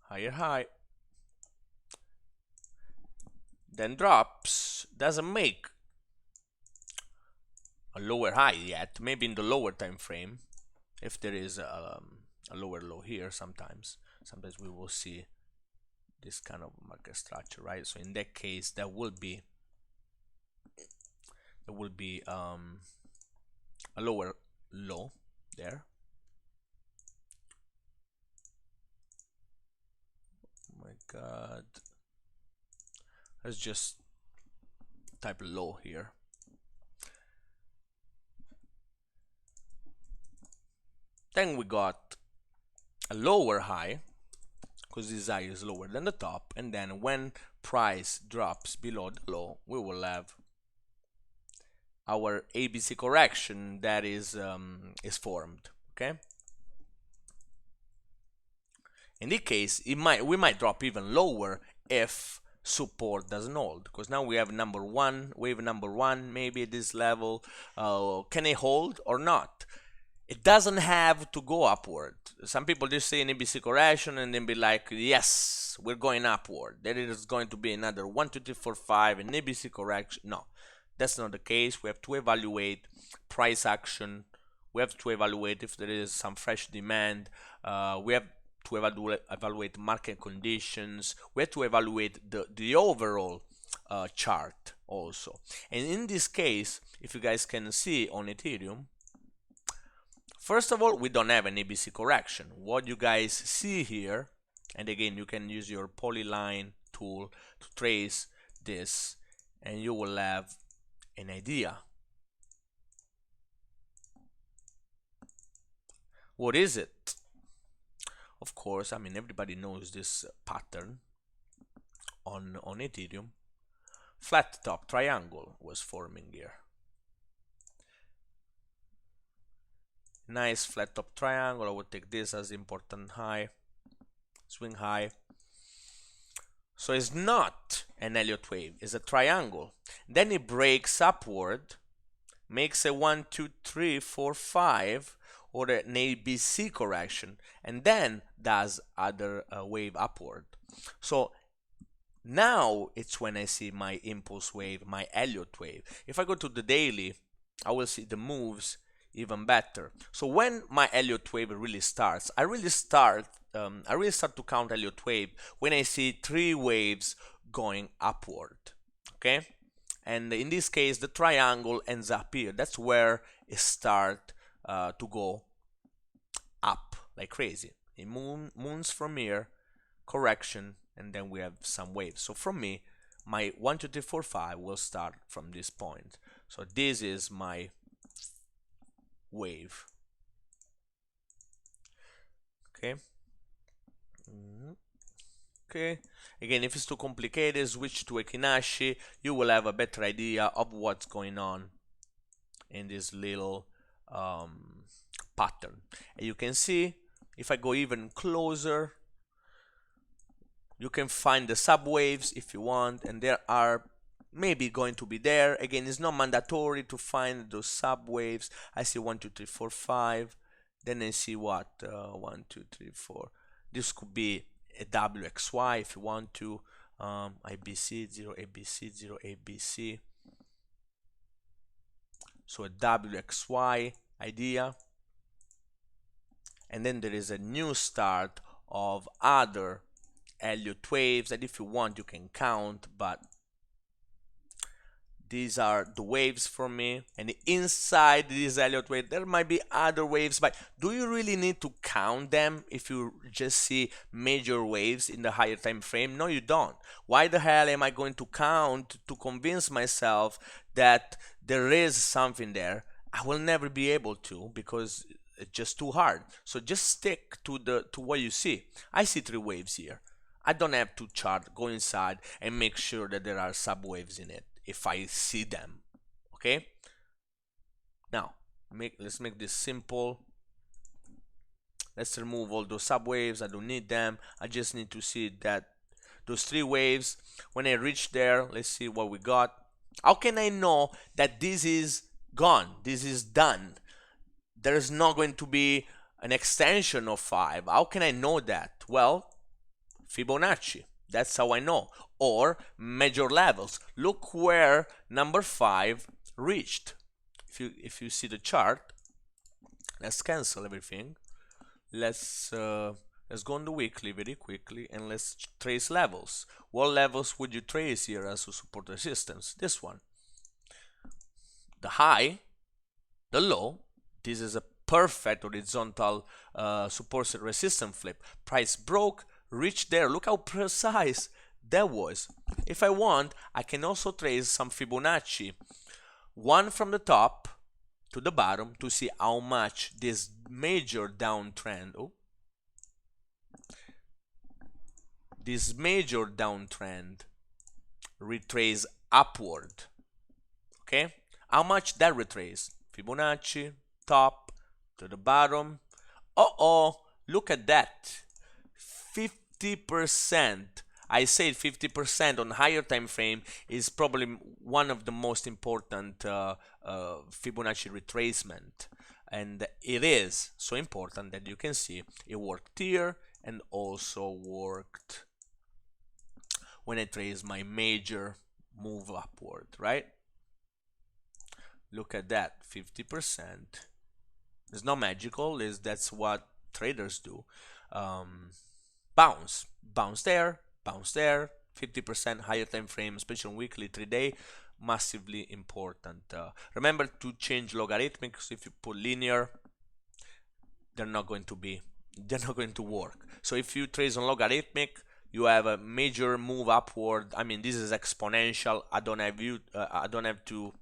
higher high, then drops, doesn't make a lower high yet, maybe in the lower time frame, if there is a lower low here. Sometimes we will see this kind of market structure, right? So in that case, there will be a lower low there. Oh my god, let's just type low here. Then we got a lower high, because this high is lower than the top, and then when price drops below the low, we will have our ABC correction that is formed. Okay. In this case, we might drop even lower if support doesn't hold, because now we have wave number one, maybe at this level. Can it hold or not? It doesn't have to go upward. Some people just say an ABC correction and then be like, yes, we're going upward. Then it is going to be another 1 2 3 4 5, an ABC correction. No, that's not the case. We have to evaluate price action. We have to evaluate if there is some fresh demand. We have to evaluate market conditions. We have to evaluate the overall chart also. And in this case, if you guys can see on Ethereum, first of all, we don't have an ABC correction. What you guys see here, and again, you can use your polyline tool to trace this, and you will have an idea. What is it? Of course, I mean, everybody knows this pattern on Ethereum. Flat top triangle was forming here. Nice flat top triangle. I would take this as important high, swing high. So it's not an Elliott wave, it's a triangle. Then it breaks upward, makes a 1 2 3 4 5 or an ABC correction, and then does other wave upward. So Now it's when I see my impulse wave, my Elliott wave. If I go to the daily, I will see the moves even better. So when my Elliott wave really starts, I really start to count Elliott wave when I see three waves going upward. Okay, and in this case, the triangle ends up here. That's where it start to go up like crazy. It moons from here, correction, and then we have some waves. So from me, my 1, 2, 3, 4, 5 will start from this point. So this is my wave. Okay. Okay. Again, if it's too complicated, switch to Fibonacci. You will have a better idea of what's going on in this little pattern. And you can see, if I go even closer, you can find the subwaves if you want, and there are maybe going to be there. Again, it's not mandatory to find those subwaves. I see 1, 2, 3, 4, 5. Then I see what? 1, 2, 3, 4. This could be a WXY if you want to. IBC 0, ABC 0, ABC. So a WXY idea. And then there is a new start of other Elliott waves that if you want you can count, but these are the waves for me. And inside this Elliott wave there might be other waves, but do you really need to count them if you just see major waves in the higher time frame? No, you don't. Why the hell am I going to count to convince myself that there is something there? I will never be able to, because it's just too hard. So just stick to what you see. I see three waves here. I don't have to chart, go inside and make sure that there are subwaves in it if I see them. Okay? Now, let's make this simple. Let's remove all those subwaves. I don't need them. I just need to see that those three waves. When I reach there, let's see what we got. How can I know that this is gone? This is done. There is not going to be an extension of 5. How can I know that? Well, Fibonacci. That's how I know. Or major levels. Look where number 5 reached. If you see the chart, let's cancel everything. Let's go on the weekly very quickly and let's trace levels. What levels would you trace here as a support resistance? This one. The high, the low. This is a perfect horizontal support resistance flip. Price broke, reached there. Look how precise that was. If I want, I can also trace some Fibonacci, one from the top to the bottom, to see how much this major downtrend, retrace upward. Okay, how much that retrace? Fibonacci, top to the bottom. Look at that, 50%. I say 50% on higher time frame is probably one of the most important Fibonacci retracement, and it is so important that you can see it worked here and also worked when I trace my major move upward, right? Look at that, 50%. It's not magical, that's what traders do. Bounce there, 50% higher time frame, especially on weekly, 3-day, massively important. Remember to change logarithmic, because if you put linear, they're not going to work. So if you trace on logarithmic, you have a major move upward. I mean, this is exponential. I don't have to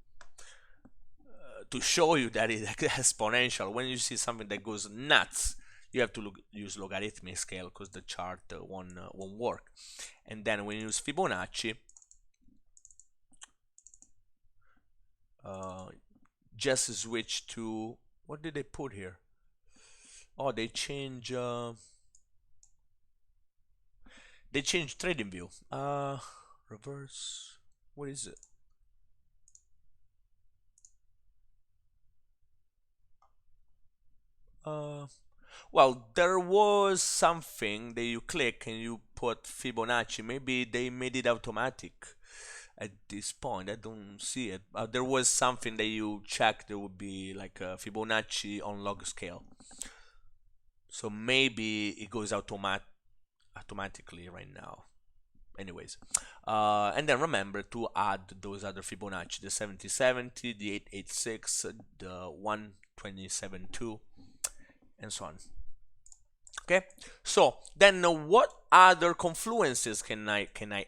show you that it's exponential. When you see something that goes nuts, you have to use logarithmic scale, because the chart won't work. And then when you use Fibonacci, just switch to, what did they put here? Oh, they change trading view. Reverse, what is it? Well, there was something that you click and you put Fibonacci. Maybe they made it automatic at this point. I don't see it. There was something that you check. There would be like a Fibonacci on log scale. So maybe it goes automatically right now. Anyways, and then remember to add those other Fibonacci, the 7070, the 886, the 127.2, and so on. Okay, so then what other confluences can I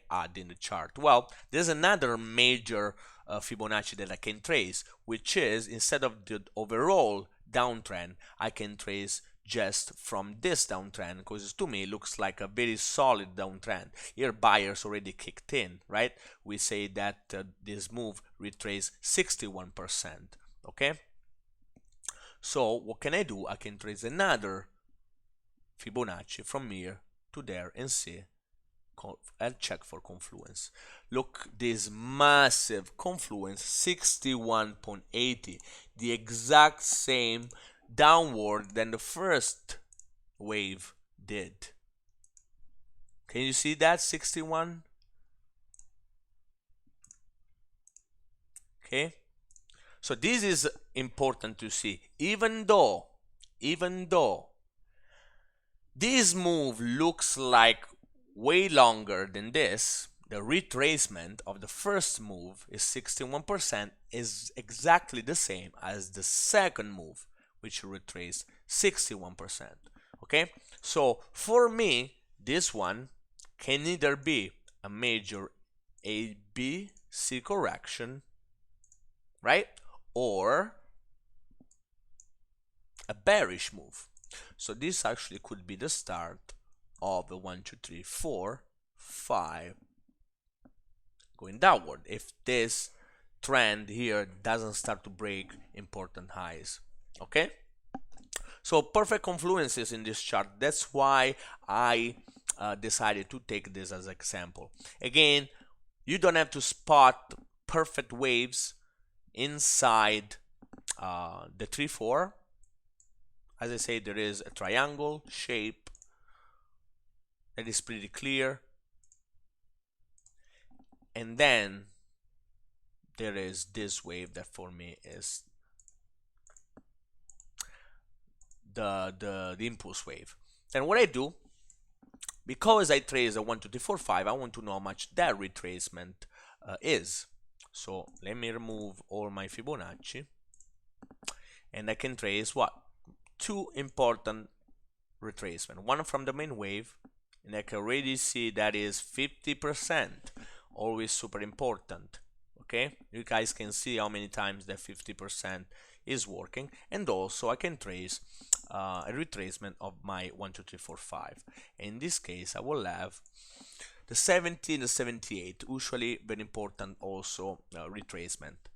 add in the chart? Well, there's another major Fibonacci that I can trace, which is instead of the overall downtrend, I can trace just from this downtrend, because to me it looks like a very solid downtrend. Here buyers already kicked in, right? We say that this move retraced 61%. Okay, so what can I do? I can trace another Fibonacci from here to there and see and check for confluence. Look, this massive confluence, 61.80, the exact same downward than the first wave did. Can you see that? 61. Okay, so this is important to see. Even though this move looks like way longer than this, the retracement of the first move is 61%, is exactly the same as the second move, which retraced 61%. Okay, so for me, this one can either be a major ABC correction, right, or a bearish move. So this actually could be the start of the 1, 2, 3, 4, 5 going downward if this trend here doesn't start to break important highs. Okay, so perfect confluences in this chart. That's why I decided to take this as an example. Again, you don't have to spot perfect waves inside the 3-4. As I say, there is a triangle shape that is pretty clear, and then there is this wave that for me is the impulse wave. Then what I do, because I trace a 1, 2, 3, 4, 5, I want to know how much that retracement is. So let me remove all my Fibonacci, and I can trace what? Two important retracement. One from the main wave, and I can already see that is 50%. Always super important. Okay, you guys can see how many times that 50% is working, and also I can trace a retracement of my 1, 2, 3, 4, 5. In this case, I will have the 70 and the 78, usually very important also retracement.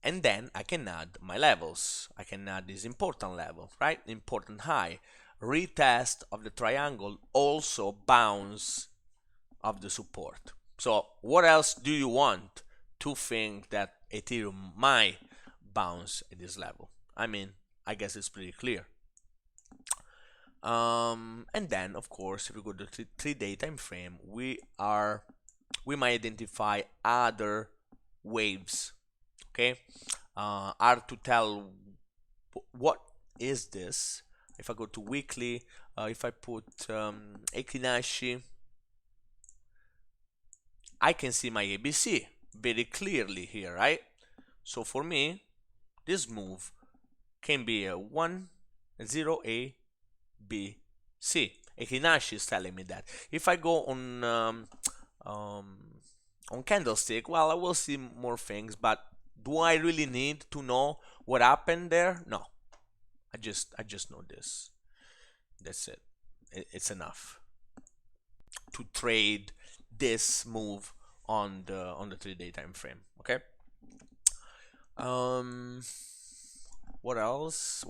And then I can add my levels. I can add this important level, right? Important high. Retest of the triangle, also bounce of the support. So what else do you want to think that Ethereum might bounce at this level? I mean, I guess it's pretty clear. And then, of course, if we go to the 3-day time frame, we might identify other waves. Okay, hard to tell what is this. If I go to weekly, if I put Fibonacci, I can see my ABC very clearly here, right? So for me, this move can be a 1, 0, A, B, C. Fibonacci is telling me that. If I go on candlestick, well, I will see more things, but do I really need to know what happened there? No. I just know this. That's it. It's enough to trade this move on the 3-day time frame. Okay. What else?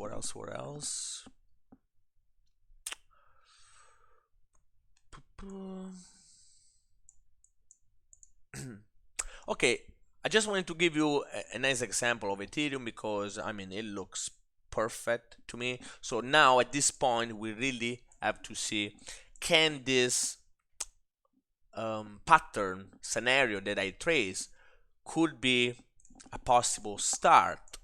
Okay, I just wanted to give you a nice example of Ethereum because I mean it looks perfect to me. So now at this point we really have to see, can this pattern scenario that I trace could be a possible start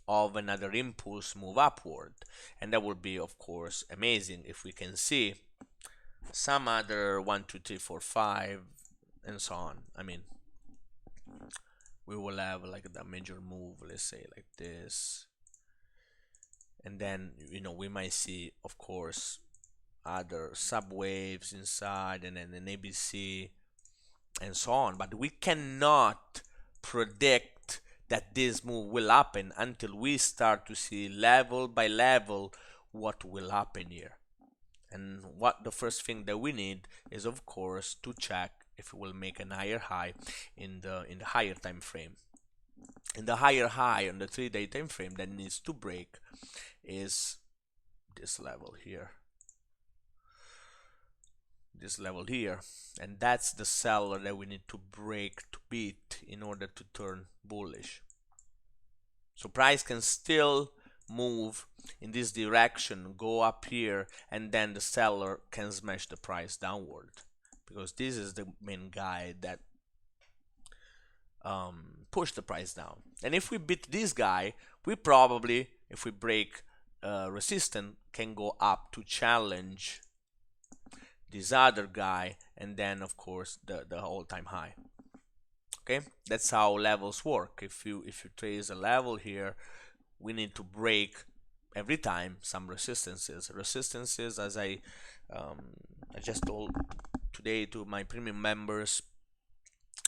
of another impulse move upward, and that would be of course amazing if we can see some other 1 2 3 4 5 and so on. I mean, we will have like the major move, let's say like this, and then we might see of course other subwaves inside, and then an ABC and so on, but we cannot predict that this move will happen until we start to see level by level what will happen here. And what the first thing that we need is of course to check if it will make an higher high in the higher time frame. And the higher high on the 3-day time frame that needs to break is this level here, and that's the seller that we need to break to beat in order to turn bullish. So price can still move in this direction, go up here, and then the seller can smash the price downward, because this is the main guy that push the price down. And if we beat this guy, we probably, if we break resistance, can go up to challenge this other guy, and then of course the all-time high. Okay, that's how levels work. If you trace a level here, we need to break every time some resistances, as I just told today to my premium members,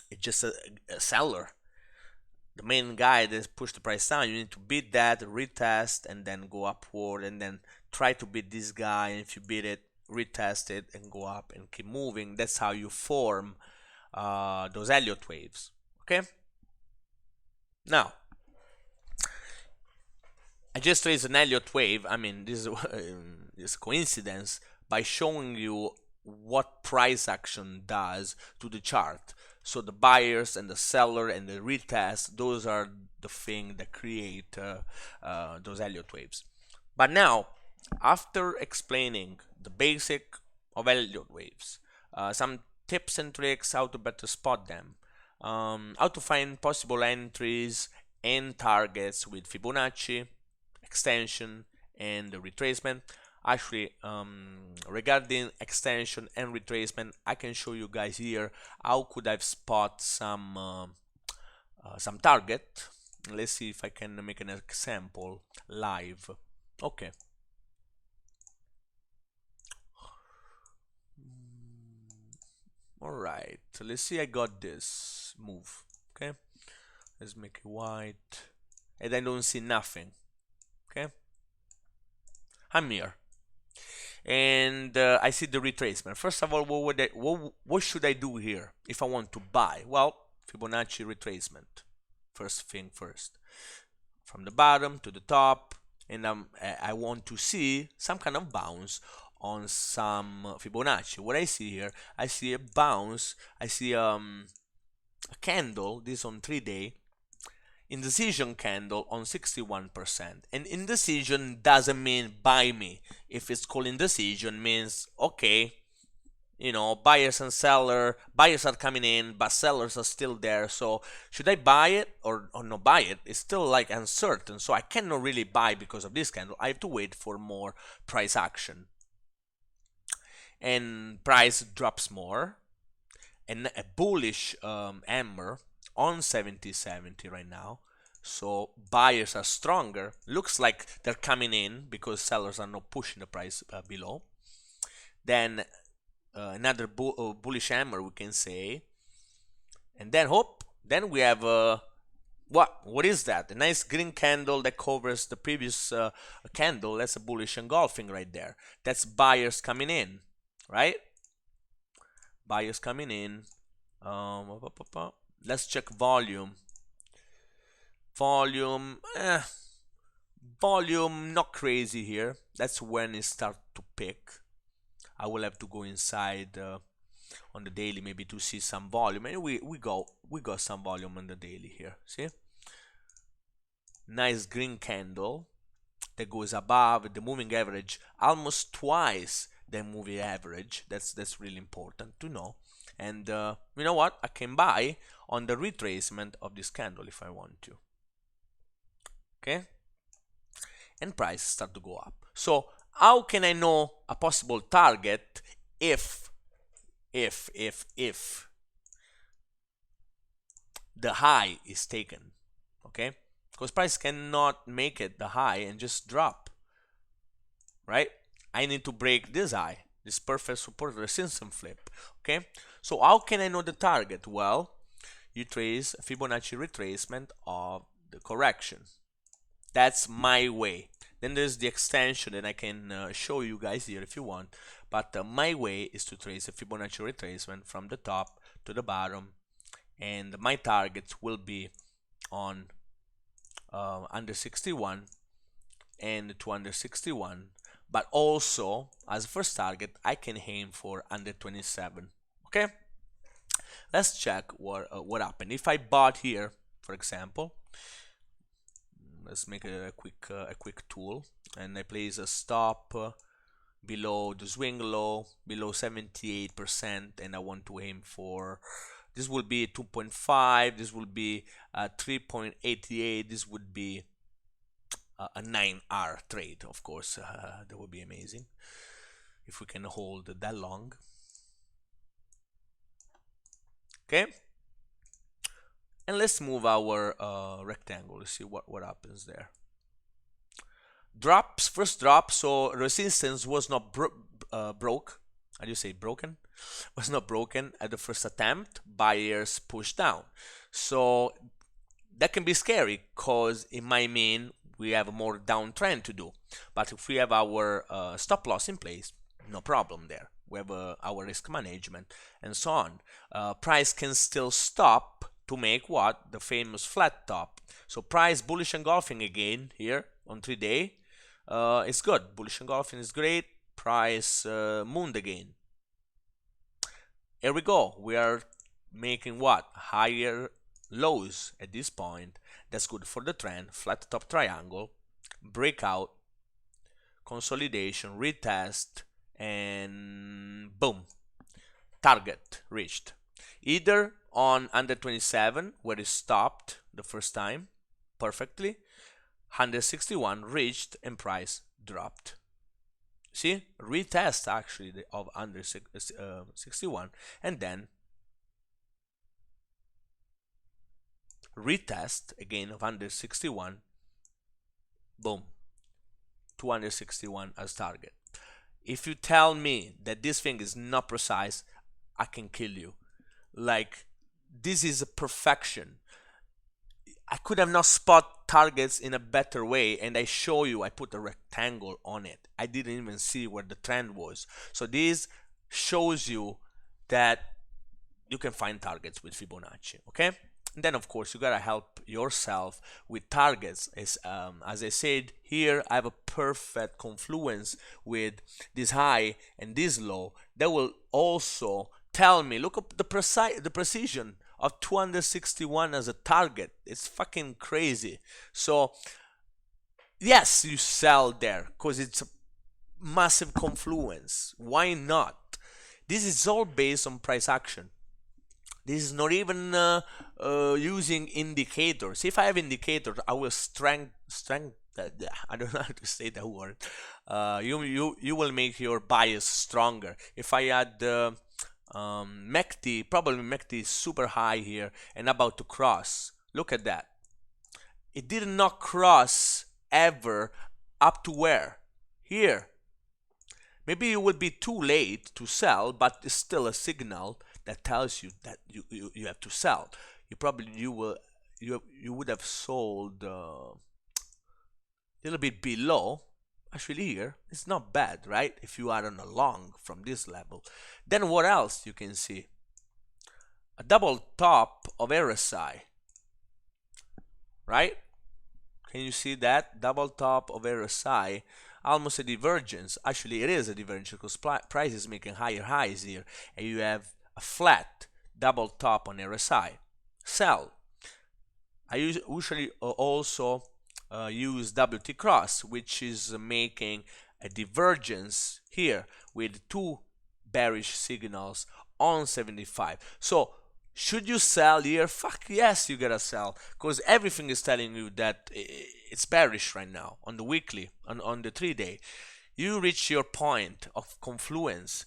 it's just a seller, the main guy that pushed the price down. You need to beat that, retest, and then go upward, and then try to beat this guy, and if you beat it, retest it and go up and keep moving. That's how you form those Elliott waves. Okay, now I just traced an Elliott wave. I mean, this is coincidence by showing you what price action does to the chart. So the buyers and the seller and the retest, those are the thing that create those Elliott waves. But now, after explaining the basic of Elliott waves, some tips and tricks how to better spot them, how to find possible entries and targets with Fibonacci, extension, and the retracement. Actually, regarding extension and retracement, I can show you guys here how could I spot some target. Let's see if I can make an example live. Okay. All right, so let's see. I got this move. Okay, let's make it white, and I don't see nothing. Okay, I'm here, and I see the retracement. First of all, what should I do here if I want to buy? Well, Fibonacci retracement. First thing first, from the bottom to the top, and I want to see some kind of bounce on some Fibonacci. What I see here, I see a bounce, I see a candle, this on 3-day, indecision candle on 61%. And indecision doesn't mean buy me. If it's called indecision, means okay, buyers and seller, buyers are coming in, but sellers are still there. So should I buy it or not buy it? It's still like uncertain. So I cannot really buy because of this candle. I have to wait for more price action. And price drops more, and a bullish hammer on 70.70 right now. So buyers are stronger. Looks like they're coming in because sellers are not pushing the price below. Then another bullish hammer, we can say, and then then we have what is that? A nice green candle that covers the previous candle. That's a bullish engulfing right there. That's buyers coming in. Right? Buyers coming in. Let's check volume. Volume not crazy here. That's when it starts to pick. I will have to go inside on the daily maybe to see some volume. And we got some volume on the daily here. See? Nice green candle. that goes above the moving average almost twice the moving average. That's really important to know. And you know what? I can buy on the retracement of this candle if I want to. Okay? And price start to go up. So how can I know a possible target if the high is taken? Okay? Because price cannot make it the high and just drop, right? I need to break this high, this perfect support resistance flip. Okay? So how can I know the target? Well, you trace Fibonacci retracement of the correction. That's my way. Then there's the extension that I can show you guys here if you want. But my way is to trace a Fibonacci retracement from the top to the bottom. And my targets will be on under 61 and to under 61. But also, as first target, I can aim for under 27. Okay? Let's check what happened. If I bought here, for example, let's make a quick tool, and I place a stop below the swing low, below 78%, and I want to aim for, this will be 2.5, this will be 3.88, this would be a 9-hour trade, of course. That would be amazing if we can hold that long. Okay, and let's move our rectangle. Let's see what happens there. Drops, first drop, so resistance was not broke. How do you say broken? Was not broken at the first attempt. Buyers push down. So that can be scary because it might mean we have a more downtrend to do. But if we have our stop loss in place, no problem there. We have our risk management and so on. Price can still stop to make what? The famous flat top. So price bullish engulfing again here on 3-day. It's good. Bullish engulfing is great. Price mooned again. Here we go. We are making what? Higher lows at this point. That's good for the trend. Flat top triangle. Breakout. Consolidation. Retest. And boom. Target reached. Either on under 27 where it stopped the first time perfectly, 161 reached and price dropped. See, retest actually of under 61, and then retest again of under 61. Boom, 261 as target. If you tell me that this thing is not precise, I can kill you. Like, this is a perfection. I could have not spot targets in a better way, and I show you, I put a rectangle on it. I didn't even see where the trend was. So this shows you that you can find targets with Fibonacci, okay? And then of course you gotta help yourself with targets. As I said here, I have a perfect confluence with this high and this low. That will also tell me, look up the precision of 261 as a target. It's fucking crazy. So yes, you sell there because it's a massive confluence. Why not? This is all based on price action. This is not even using indicators. If I have indicators, I will strength. I don't know how to say that word. You will make your bias stronger. If I had MACD, probably MACD is super high here and about to cross. Look at that. It did not cross ever up to where? Here. Maybe you will be too late to sell, but it's still a signal that tells you that you have to sell. You would have sold a little bit below. Actually here it's not bad, right? If you are on a long from this level. Then what else you can see? A double top of RSI, right? Can you see that? Double top of RSI, almost a divergence. Actually it is a divergence because price is making higher highs here, and you have a flat double top on RSI. Sell. I usually also use WT cross, which is making a divergence here with two bearish signals on 75. So should you sell here? Fuck yes, you gotta sell, because everything is telling you that it's bearish right now on the weekly, on the 3-day. You reach your point of confluence.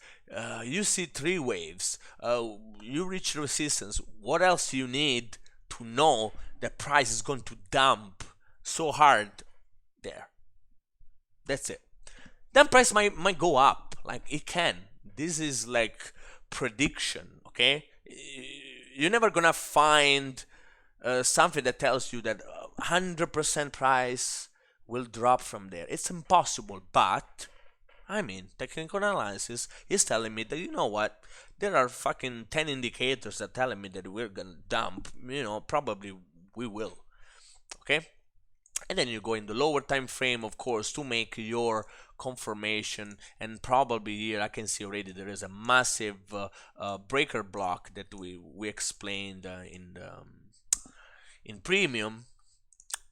You see three waves. You reach resistance. What else you need to know that price is going to dump so hard there? That's it. Then price might go up, like it can. This is like prediction, okay? You're never gonna find something that tells you that 100% price will drop from there. It's impossible, but I mean, technical analysis is telling me that, you know what, there are fucking 10 indicators that telling me that we're gonna dump, probably we will, okay? And then you go in the lower time frame, of course, to make your confirmation. And probably here I can see already there is a massive breaker block that we explained in premium.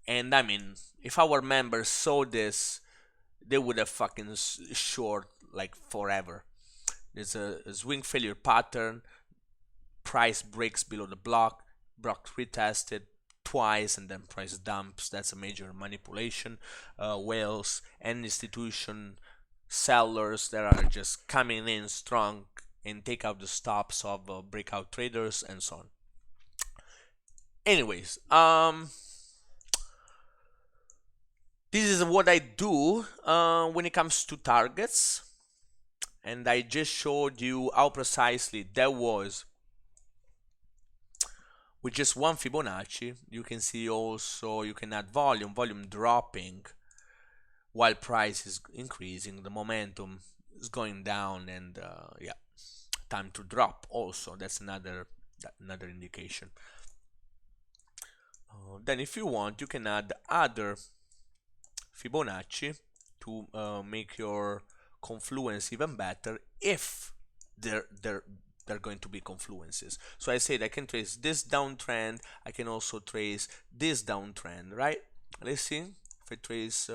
And I mean, if our members saw this, they would have fucking short like forever. There's a swing failure pattern. Price breaks below the block retested twice, and then price dumps. That's a major manipulation. Whales and institution sellers that are just coming in strong and take out the stops of breakout traders and so on. Anyways, this is what I do when it comes to targets, and I just showed you how precisely that was with just one Fibonacci. You can see also you can add volume dropping while price is increasing, the momentum is going down, and yeah, time to drop also. That's another indication. Then if you want, you can add other Fibonacci to make your confluence even better if they're going to be confluences. So I said I can trace this downtrend, I can also trace this downtrend, right? Let's see if I trace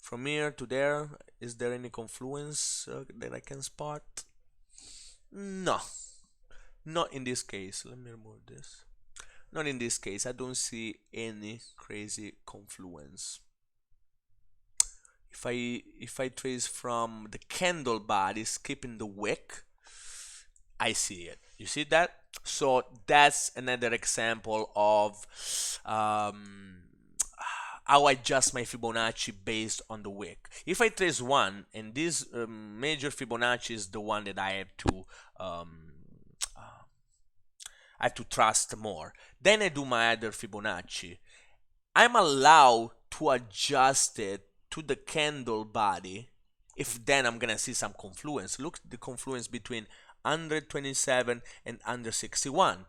from here to there. Is there any confluence that I can spot? No, not in this case. Let me remove this. Not in this case. I don't see any crazy confluence. If I trace from the candle body, skipping the wick, I see it. You see that? So that's another example of how I adjust my Fibonacci based on the wick. If I trace one, and this major Fibonacci is the one that I have to trust more, then I do my other Fibonacci. I'm allowed to adjust it to the candle body if then I'm gonna see some confluence. Look at the confluence between 127 and 161.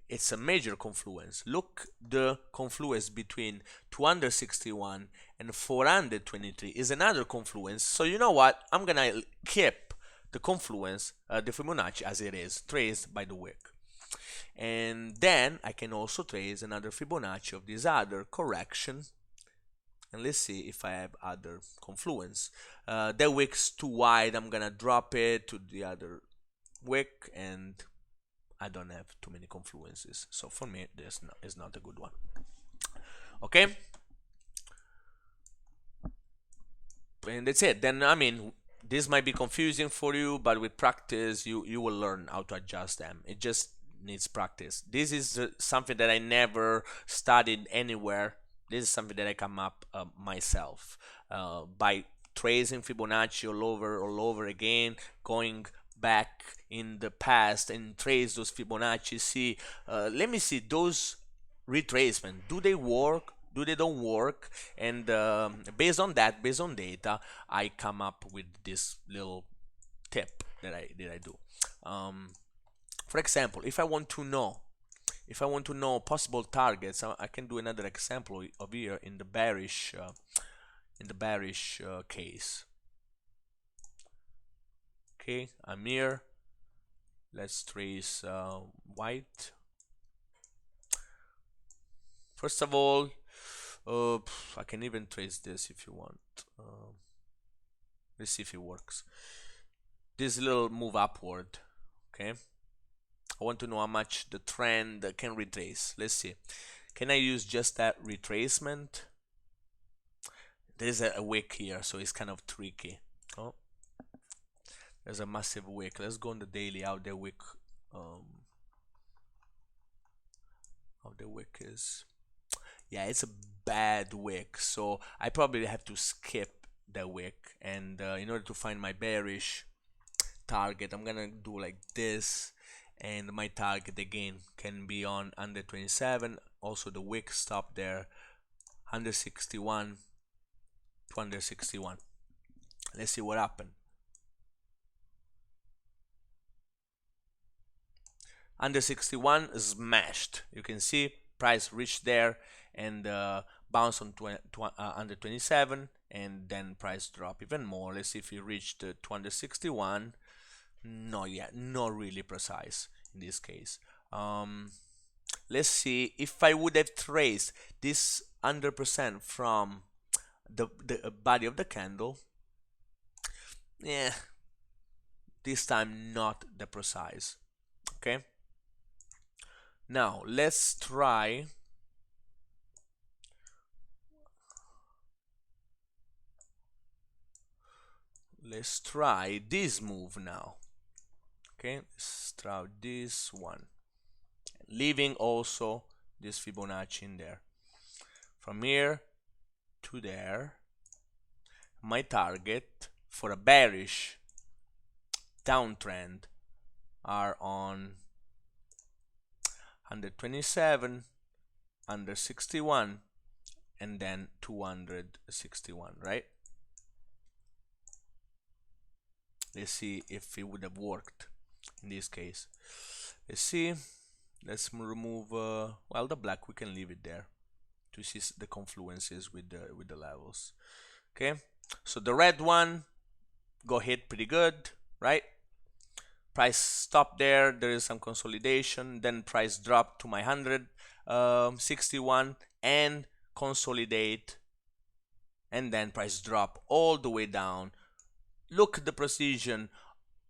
It's a major confluence. Look the confluence between 261 and 423 is another confluence. So you know what? I'm gonna keep the confluence, the Fibonacci as it is, traced by the wick. And then I can also trace another Fibonacci of this other correction. And let's see if I have other confluence. That wick's too wide. I'm gonna drop it to the other wick, and I don't have too many confluences. So for me, this is not a good one. Okay. And that's it. Then I mean, this might be confusing for you, but with practice, you will learn how to adjust them. It just needs practice. This is something that I never studied anywhere. This is something that I come up myself by tracing Fibonacci all over again, going back in the past and trace those Fibonacci. See, let me see those retracement. Do they work? Do they don't work? And based on that, based on data, I come up with this little tip that I do. For example, if I want to know possible targets, I can do another example of here in the bearish case. Okay, I'm here. Let's trace white. First of all, I can even trace this if you want. Let's see if it works. This little move upward, okay? I want to know how much the trend can retrace. Let's see. Can I use just that retracement? There's a wick here, so it's kind of tricky. Oh, there's a massive wick. Let's go on the daily, how the wick is. Yeah, it's a bad wick, so I probably have to skip the wick, and in order to find my bearish target, I'm gonna do like this, and my target again can be on under 27. Also the wick stop there, 161 to under 61. Let's see what happened. Under 61 smashed. You can see price reached there and bounced on under 27, and then price drop even more. Let's see if it reached 261. Not yet, not really precise in this case. Let's see if I would have traced this 100% from the body of the candle. Yeah, this time not the precise. Okay, now let's try this move now. Okay, let's try this one, leaving also this Fibonacci in there. From here to there, my target for a bearish downtrend are on 127, under 61, and then 261, right? Let's see if it would have worked in this case. Let's see. Let's remove well, the black we can leave it there to see the confluences with the levels. Okay, so the red one go hit pretty good, right? Price stopped there, there is some consolidation, then price dropped to my 161 and consolidate, and then price drop all the way down. Look at the precision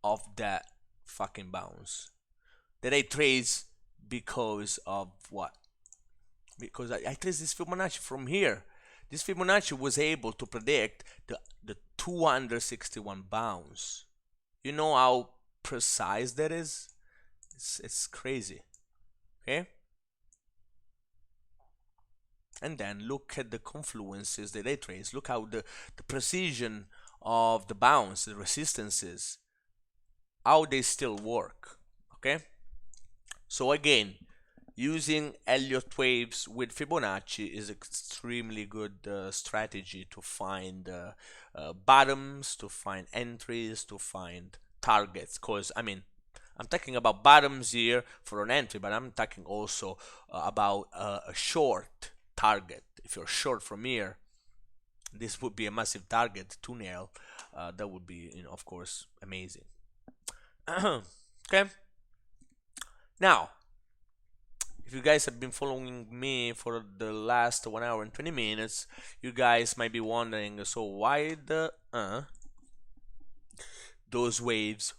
of that fucking bounce that I trace because of what? Because I traced this Fibonacci from here. This Fibonacci was able to predict the 261 bounce. You know how precise that is? It's crazy. Okay? And then look at the confluences that I trace. Look how the precision of the bounce, the resistances, how they still work. Okay? So again, using Elliott waves with Fibonacci is extremely good strategy to find bottoms, to find entries, to find targets. Because I mean, I'm talking about bottoms here for an entry, but I'm talking also about a short target. If you're short from here, this would be a massive target to nail. That would be, you know, of course, amazing. Okay. Now, if you guys have been following me for the last 1 hour and 20 minutes, you guys might be wondering, so why the those waves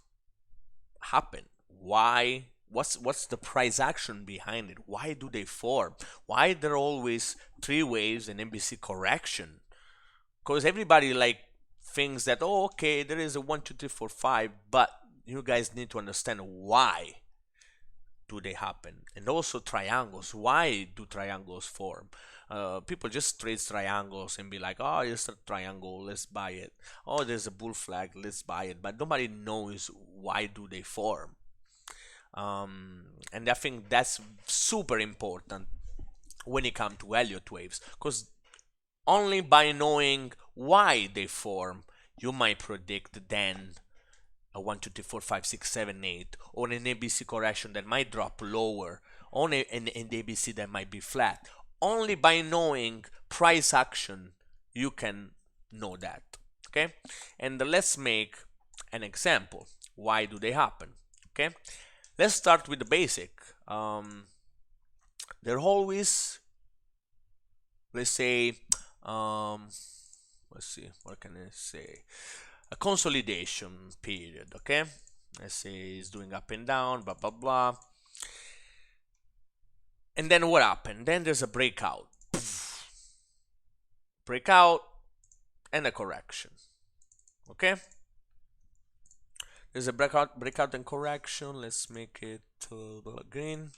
happen? Why? What's the price action behind it? Why do they form? Why there are always 3 waves and NBC correction? Because everybody like thinks that, oh, okay, there is a 1, 2, 3, 4, 5, but you guys need to understand why do they happen. And also triangles. Why do triangles form? People just trade triangles and be like, oh, it's a triangle, let's buy it. Oh, there's a bull flag, let's buy it. But nobody knows why do they form. And I think that's super important when it comes to Elliott waves, because only by knowing why they form, you might predict then a 1, 2, 3, 4, 5, 6, 7, 8, or an ABC correction that might drop lower, on an ABC that might be flat. Only by knowing price action, you can know that. Okay, and let's make an example. Why do they happen? Okay, let's start with the basic. They're always let's say, um, let's see, what can I say? A consolidation period, okay? Let's say it's doing up and down, blah blah blah. And then what happened? Then there's a breakout. Breakout and a correction. Okay? There's a breakout and correction. Let's make it green.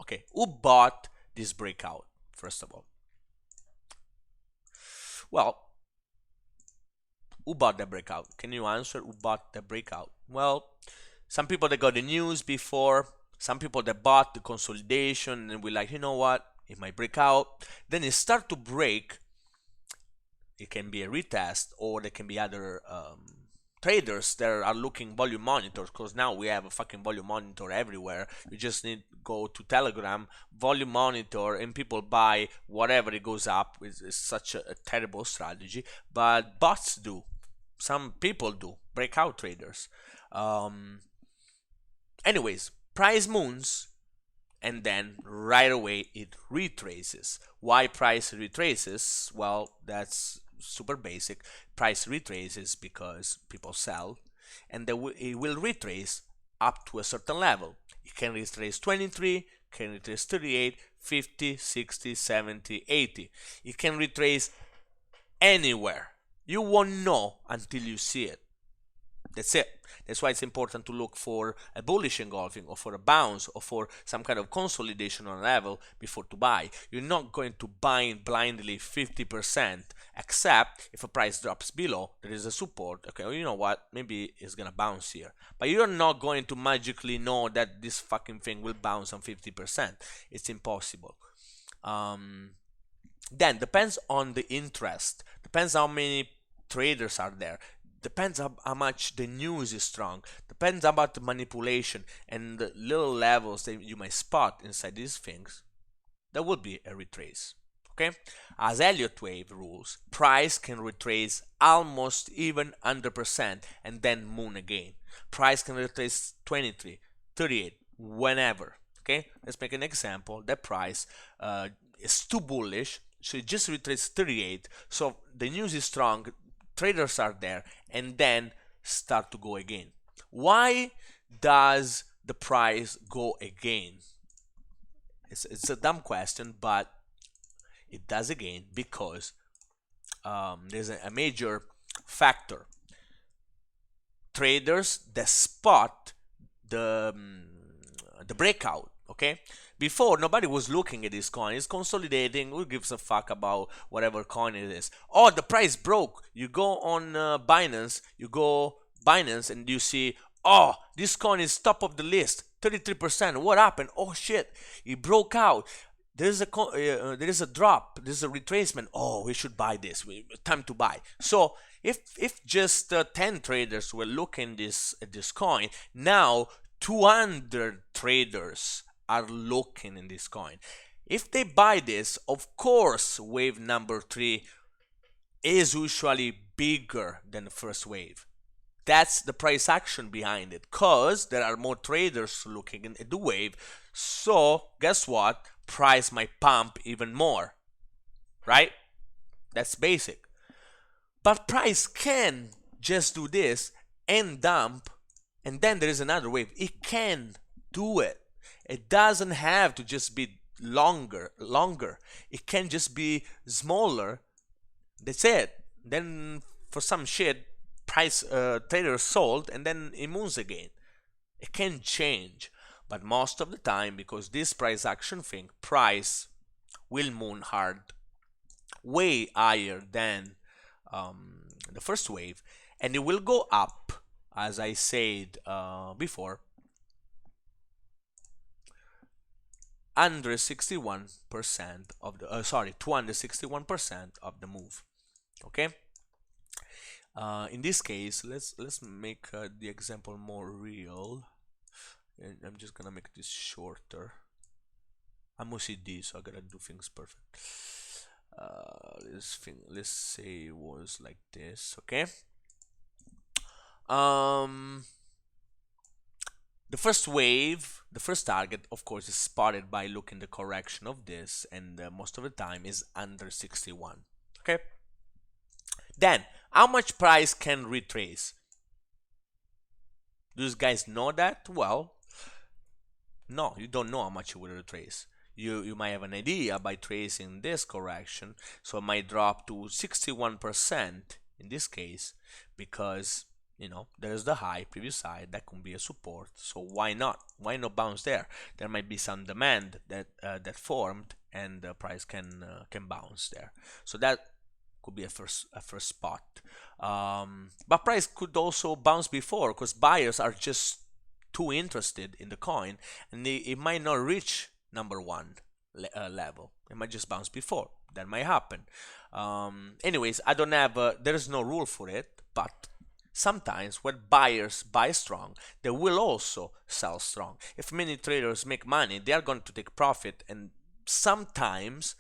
Okay, who bought this breakout, first of all? Well, who bought the breakout? Can you answer who bought the breakout? Well, some people that got the news before, some people that bought the consolidation and were like, you know what, it might break out. Then it start to break. It can be a retest, or there can be other traders that are looking volume monitors, because now we have a fucking volume monitor everywhere. You just need to go to Telegram, volume monitor, and people buy whatever it goes up. It's such a terrible strategy, but bots do. Some people do. Breakout traders. Anyways, price moons, and then right away it retraces. Why price retraces? Well, that's super basic. Price retraces because people sell, and it will retrace up to a certain level. It can retrace 23, can retrace 38, 50, 60, 70, 80. It can retrace anywhere. You won't know until you see it. That's it. That's why it's important to look for a bullish engulfing, or for a bounce, or for some kind of consolidation on a level before to buy. You're not going to buy blindly 50%, except if a price drops below, there is a support. Okay, well, you know what? Maybe it's gonna bounce here. But you're not going to magically know that this fucking thing will bounce on 50%. It's impossible. Then depends on the interest. Depends how many traders are there. Depends how much the news is strong. Depends about the manipulation and the little levels that you might spot inside these things. That would be a retrace. Okay? As Elliott wave rules, price can retrace almost even 100% and then moon again. Price can retrace 23, 38, whenever. Okay? Let's make an example. That price is too bullish, so it just retraces 38. So the news is strong, traders are there, and then start to go again. Why does the price go again? It's a dumb question, but it does again because there's a major factor. Traders that spot the breakout. Okay, before nobody was looking at this coin. It's consolidating. Who gives a fuck about whatever coin it is? Oh, the price broke. You go on Binance. You go Binance and you see, oh, this coin is top of the list, 33%. What happened? Oh shit, it broke out. There's a drop. There's a retracement. Oh, we should buy this. Time to buy. So if just 10 traders were looking at this coin, now 200 traders are looking in this coin. If they buy this, of course, wave number 3 is usually bigger than the first wave. That's the price action behind it, because there are more traders looking at the wave. So guess what? Price might pump even more, right? That's basic. But price can just do this and dump, and then there is another wave. It can do it. It doesn't have to just be longer. It can just be smaller. That's it. Then for some shit, price trader sold, and then it moves again. It can change, but most of the time, because this price action thing, price will moon hard, way higher than the first wave, and it will go up, as I said before, 261% of the 261% of the move. Okay. In this case, let's make the example more real, and I'm just gonna make this shorter. I'm OCD, so I gotta do things perfect. Let's say it was like this. Okay. The first wave, the first target, of course, is spotted by looking the correction of this, and most of the time is under 61. Okay. Then, how much price can retrace? Do you guys know that? Well, no, you don't know how much you will retrace. You might have an idea by tracing this correction, so it might drop to 61% in this case, because there's the high previous high that could be a support. So why not? Why not bounce there? There might be some demand that formed, and the price can bounce there. So that could be a first spot. But price could also bounce before, because buyers are just too interested in the coin, and it might not reach number one level. It might just bounce before. That might happen. Anyways, I don't have there is no rule for it, but sometimes when buyers buy strong, they will also sell strong. If many traders make money, they are going to take profit, and sometimes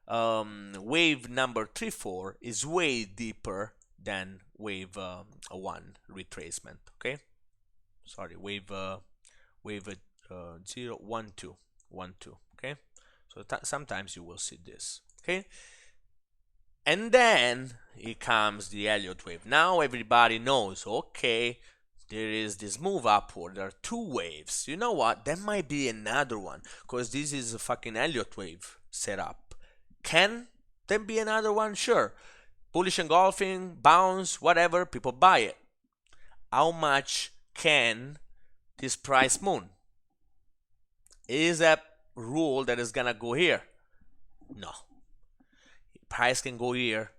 wave number 3, 4 is way deeper than wave 1 retracement. Okay, sorry, wave 0, 1, 2, 1, 2. Okay, so sometimes you will see this. Okay, and then it comes the Elliott wave. Now everybody knows, okay, there is this move upward. There are 2 waves. You know what? There might be another one, because this is a fucking Elliott wave setup. Can there be another one? Sure. Bullish engulfing, bounce, whatever, people buy it. How much can this price moon? Is that rule that is gonna go here? No. Price can go here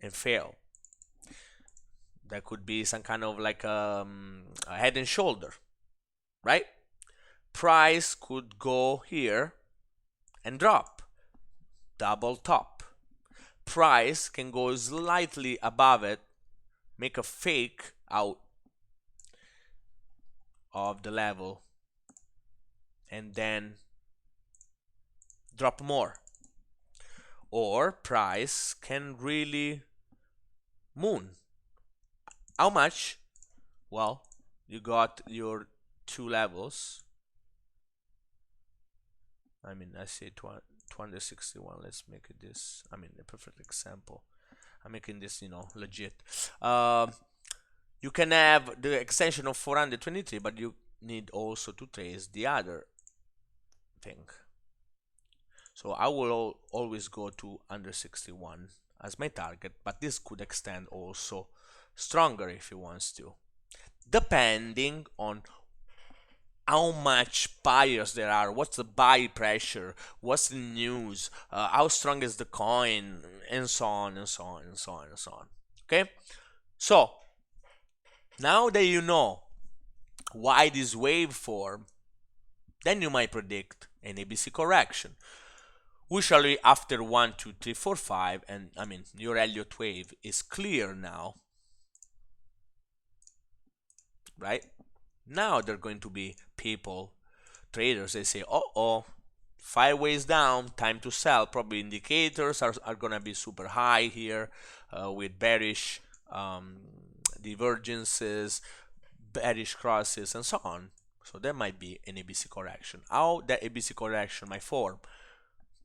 and fail. That could be some kind of like a head and shoulder, right? Price could go here and drop. Double top. Price can go slightly above it, make a fake out of the level, and then drop more. Or price can really moon. How much? Well, you got your 2 levels. I mean, I say 261. Let's make it this. I mean, a perfect example. I'm making this, legit. You can have the extension of 423, but you need also to trace the other thing. So I will always go to under 61 as my target, but this could extend also stronger if he wants to, depending on how much buyers there are, what's the buy pressure, what's the news, how strong is the coin, and so on and so on and so on and so on. Okay, so now that you know why this wave form, then you might predict an ABC correction. Usually after 1, 2, 3, 4, 5, and I mean your Elliott wave is clear now, right? Now there are going to be people, traders, they say, oh, 5 ways down, time to sell. Probably indicators are gonna be super high here with bearish divergences, bearish crosses, and so on. So there might be an ABC correction. How that ABC correction might form,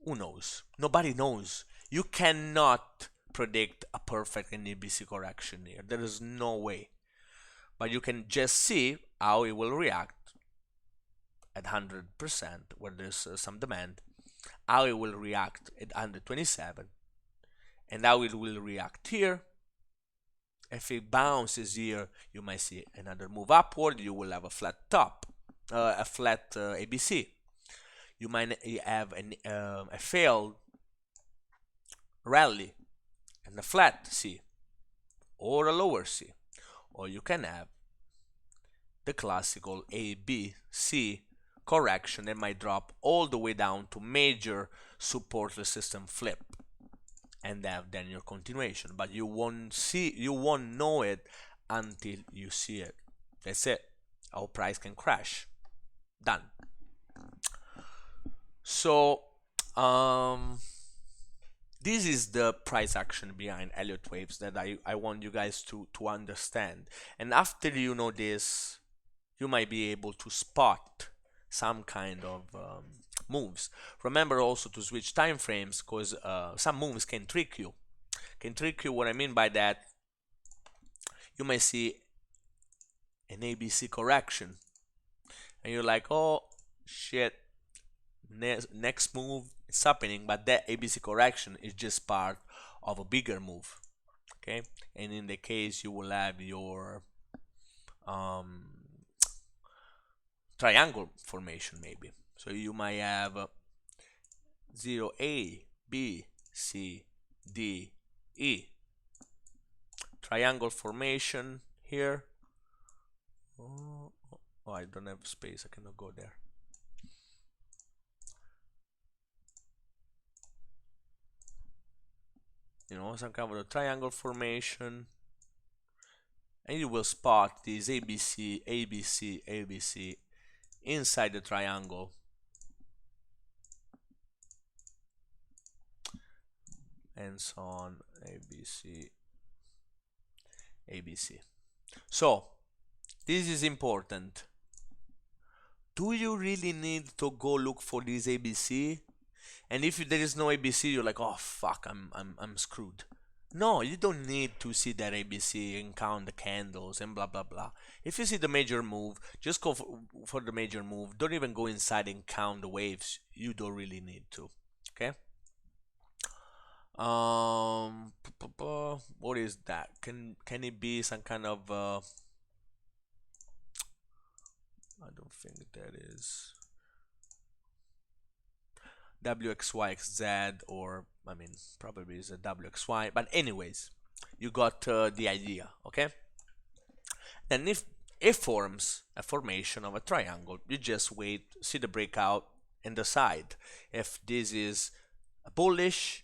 who knows? Nobody knows. You cannot predict a perfect ABC correction here. There is no way. But you can just see how it will react at 100% where there's some demand, how it will react at 127, and how it will react here. If it bounces here, you might see another move upward. You will have a flat top, a flat ABC. You might have a failed rally and a flat C or a lower C, or you can have the classical ABC correction that might drop all the way down to major support resistance flip and have then your continuation, but you won't know it until you see it. That's it. Our price can crash. Done. So this is the price action behind Elliott waves that I want you guys to understand. And after you know this, you might be able to spot some kind of moves. Remember also to switch time frames, because some moves can trick you. What I mean by that, you may see an ABC correction and you're like, oh shit, next move is happening, but that ABC correction is just part of a bigger move. Okay, and in the case you will have your triangle formation maybe. So you might have 0 A, B, C, D, E. Triangle formation here. Oh, I don't have space, I cannot go there. You know, some kind of a triangle formation, and you will spot these ABC, ABC, ABC inside the triangle. And so on, ABC, ABC. So, this is important. Do you really need to go look for this ABC? And if there is no ABC, you're like, oh fuck, I'm screwed. No, you don't need to see that ABC and count the candles and blah blah blah. If you see the major move, just go for the major move. Don't even go inside and count the waves. You don't really need to. Okay. What is that? Can it be some kind of I don't think that is WXYXZ, or I mean probably is a WXY, but anyways, you got the idea. Okay. Then if it forms a formation of a triangle, you just wait, see the breakout, and decide if this is a bullish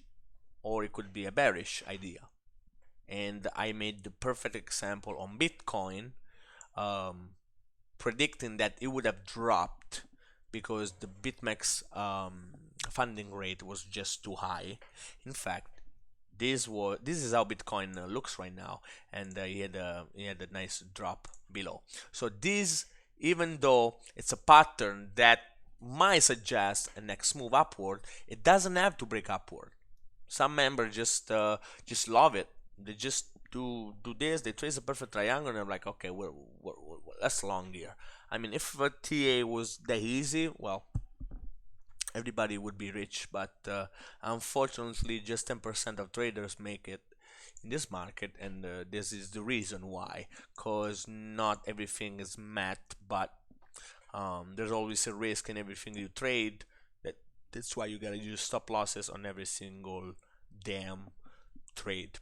or it could be a bearish idea. And I made the perfect example on Bitcoin, predicting that it would have dropped because the BitMEX funding rate was just too high. In fact, this is how Bitcoin looks right now, and he had a nice drop below. So this, even though it's a pattern that might suggest a next move upward, it doesn't have to break upward. Some members just love it. They just do this. They trace a perfect triangle, and I'm like, okay, we're that's long here. I mean, if a TA was that easy, well, everybody would be rich. But unfortunately, just 10% of traders make it in this market, and this is the reason why. Cause not everything is math, but there's always a risk in everything you trade. That's why you gotta use stop losses on every single damn trade,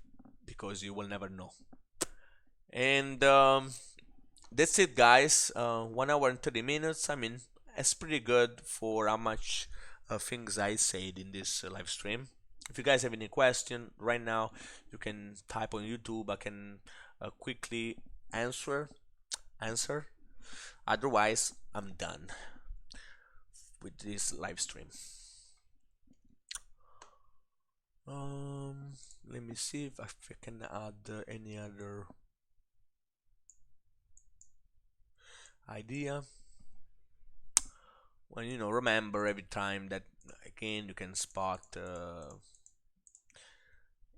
because you will never know. And that's it, guys. 1 hour and 30 minutes. I mean, it's pretty good for how much things I said in this live stream. If you guys have any question right now, you can type on YouTube. I can quickly answer. Otherwise, I'm done with this live stream. Let me see if I can add any other idea. Well, you know, remember every time that again you can spot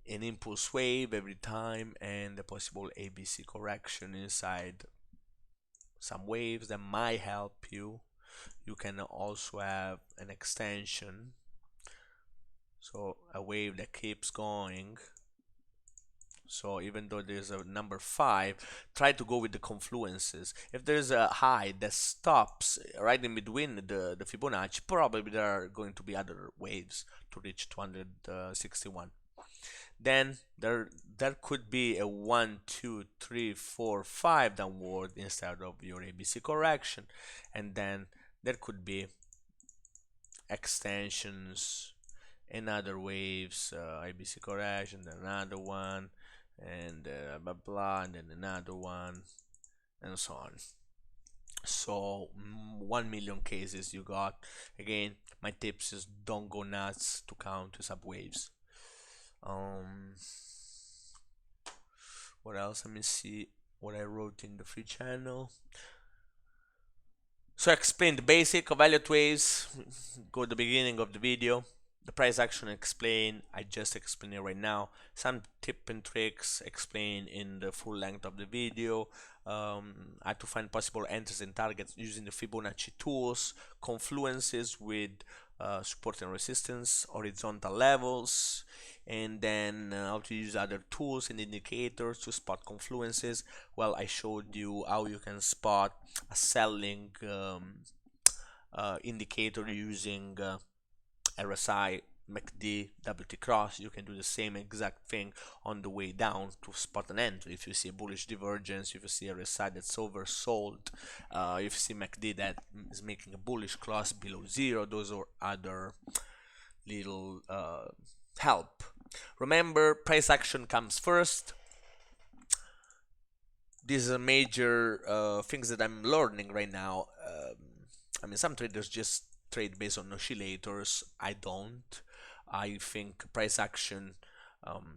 an impulse wave every time, and a possible ABC correction inside some waves that might help you. You can also have an extension, so a wave that keeps going. So even though there's a number 5, try to go with the confluences. If there's a high that stops right in between the Fibonacci, probably there are going to be other waves to reach 261. Then there could be a 1, 2, 3, 4, 5 downward instead of your ABC correction, and then there could be extensions and other waves, ABC correction, then another one, and blah blah, and then another one, and so on. So 1 million cases you got. Again, my tips is don't go nuts to count sub waves. What else? Let me see what I wrote in the free channel. So I explained the basic of Elliott waves. Go to the beginning of the video. The price action explained, I just explained it right now. Some tip and tricks explained in the full length of the video. How to find possible entries and targets using the Fibonacci tools, confluences with support and resistance, horizontal levels, and then how to use other tools and indicators to spot confluences. Well, I showed you how you can spot a selling indicator using RSI, MACD, WT cross. You can do the same exact thing on the way down to spot an entry. If you see a bullish divergence, if you see RSI that's oversold, if you see MACD that is making a bullish cross below zero, those are other little help. Remember, price action comes first. These are major things that I'm learning right now. I mean, some traders just trade based on oscillators. I don't. I think price action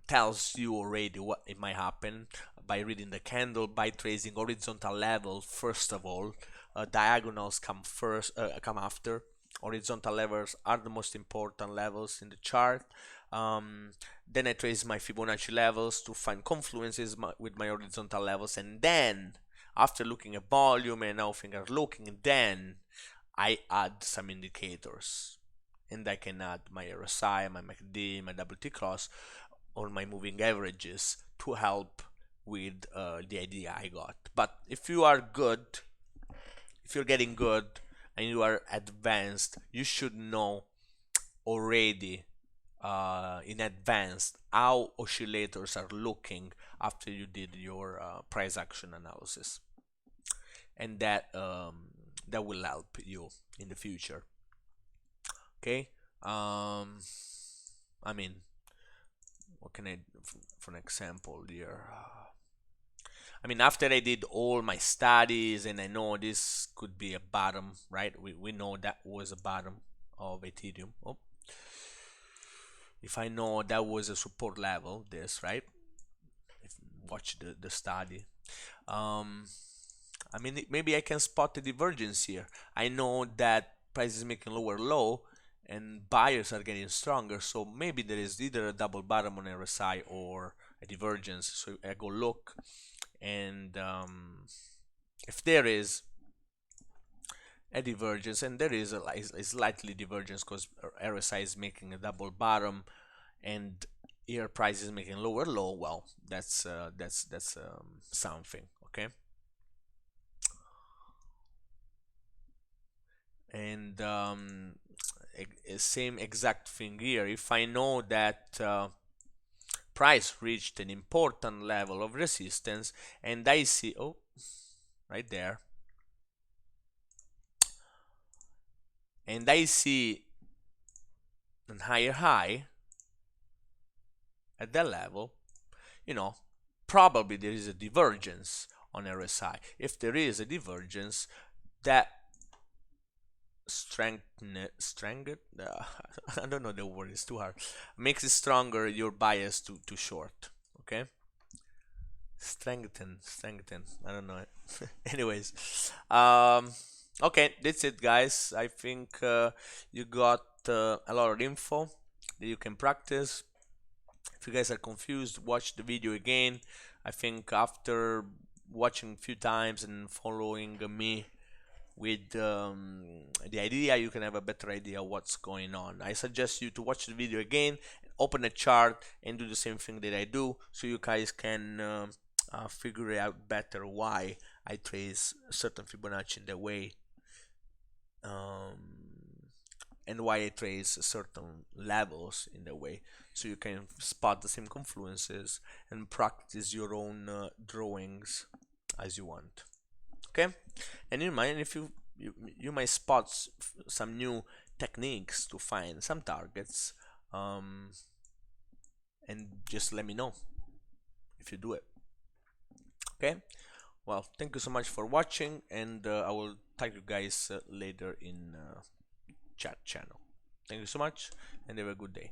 tells you already what it might happen by reading the candle, by tracing horizontal level first of all. Diagonals come first, come after. Horizontal levels are the most important levels in the chart. Then I trace my Fibonacci levels to find confluences with my horizontal levels, and then after looking at volume and how things are looking, then I add some indicators, and I can add my RSI, my MACD, my WT cross, or my moving averages to help with the idea I got. But if you are good, if you're getting good and you are advanced, you should know already in advance how oscillators are looking after you did your price action analysis, and that will help you in the future. Okay. I mean, what can I for an example here? I mean, after I did all my studies and I know this could be a bottom, right? We know that was a bottom of Ethereum. Oh. If I know that was a support level, this, right? Watch the study. I mean, maybe I can spot the divergence here. I know that price is making lower low and buyers are getting stronger, so maybe there is either a double bottom on RSI or a divergence. So I go look, and if there is a divergence, and there is a slightly divergence because RSI is making a double bottom and here price is making lower low, well, that's something. Okay. And same exact thing here. If I know that price reached an important level of resistance and I see, oh, right there, and I see a higher high at that level, you know, probably there is a divergence on RSI. If there is a divergence, that strengthen I don't know the word, it's too hard, makes it stronger your bias to short. Okay. Strengthen, I don't know it. Anyways, okay, that's it, guys. I think you got a lot of info that you can practice. If you guys are confused, watch the video again. I think after watching a few times and following me with the idea, you can have a better idea what's going on. I suggest you to watch the video again, open a chart and do the same thing that I do, so you guys can figure out better why I trace certain Fibonacci in the way, and why I trace certain levels in the way, so you can spot the same confluences and practice your own drawings as you want. Okay. And in mind, if you might spot some new techniques to find some targets, and just let me know if you do it. Okay. Well, thank you so much for watching, and I will tag you guys later in chat channel. Thank you so much and have a good day.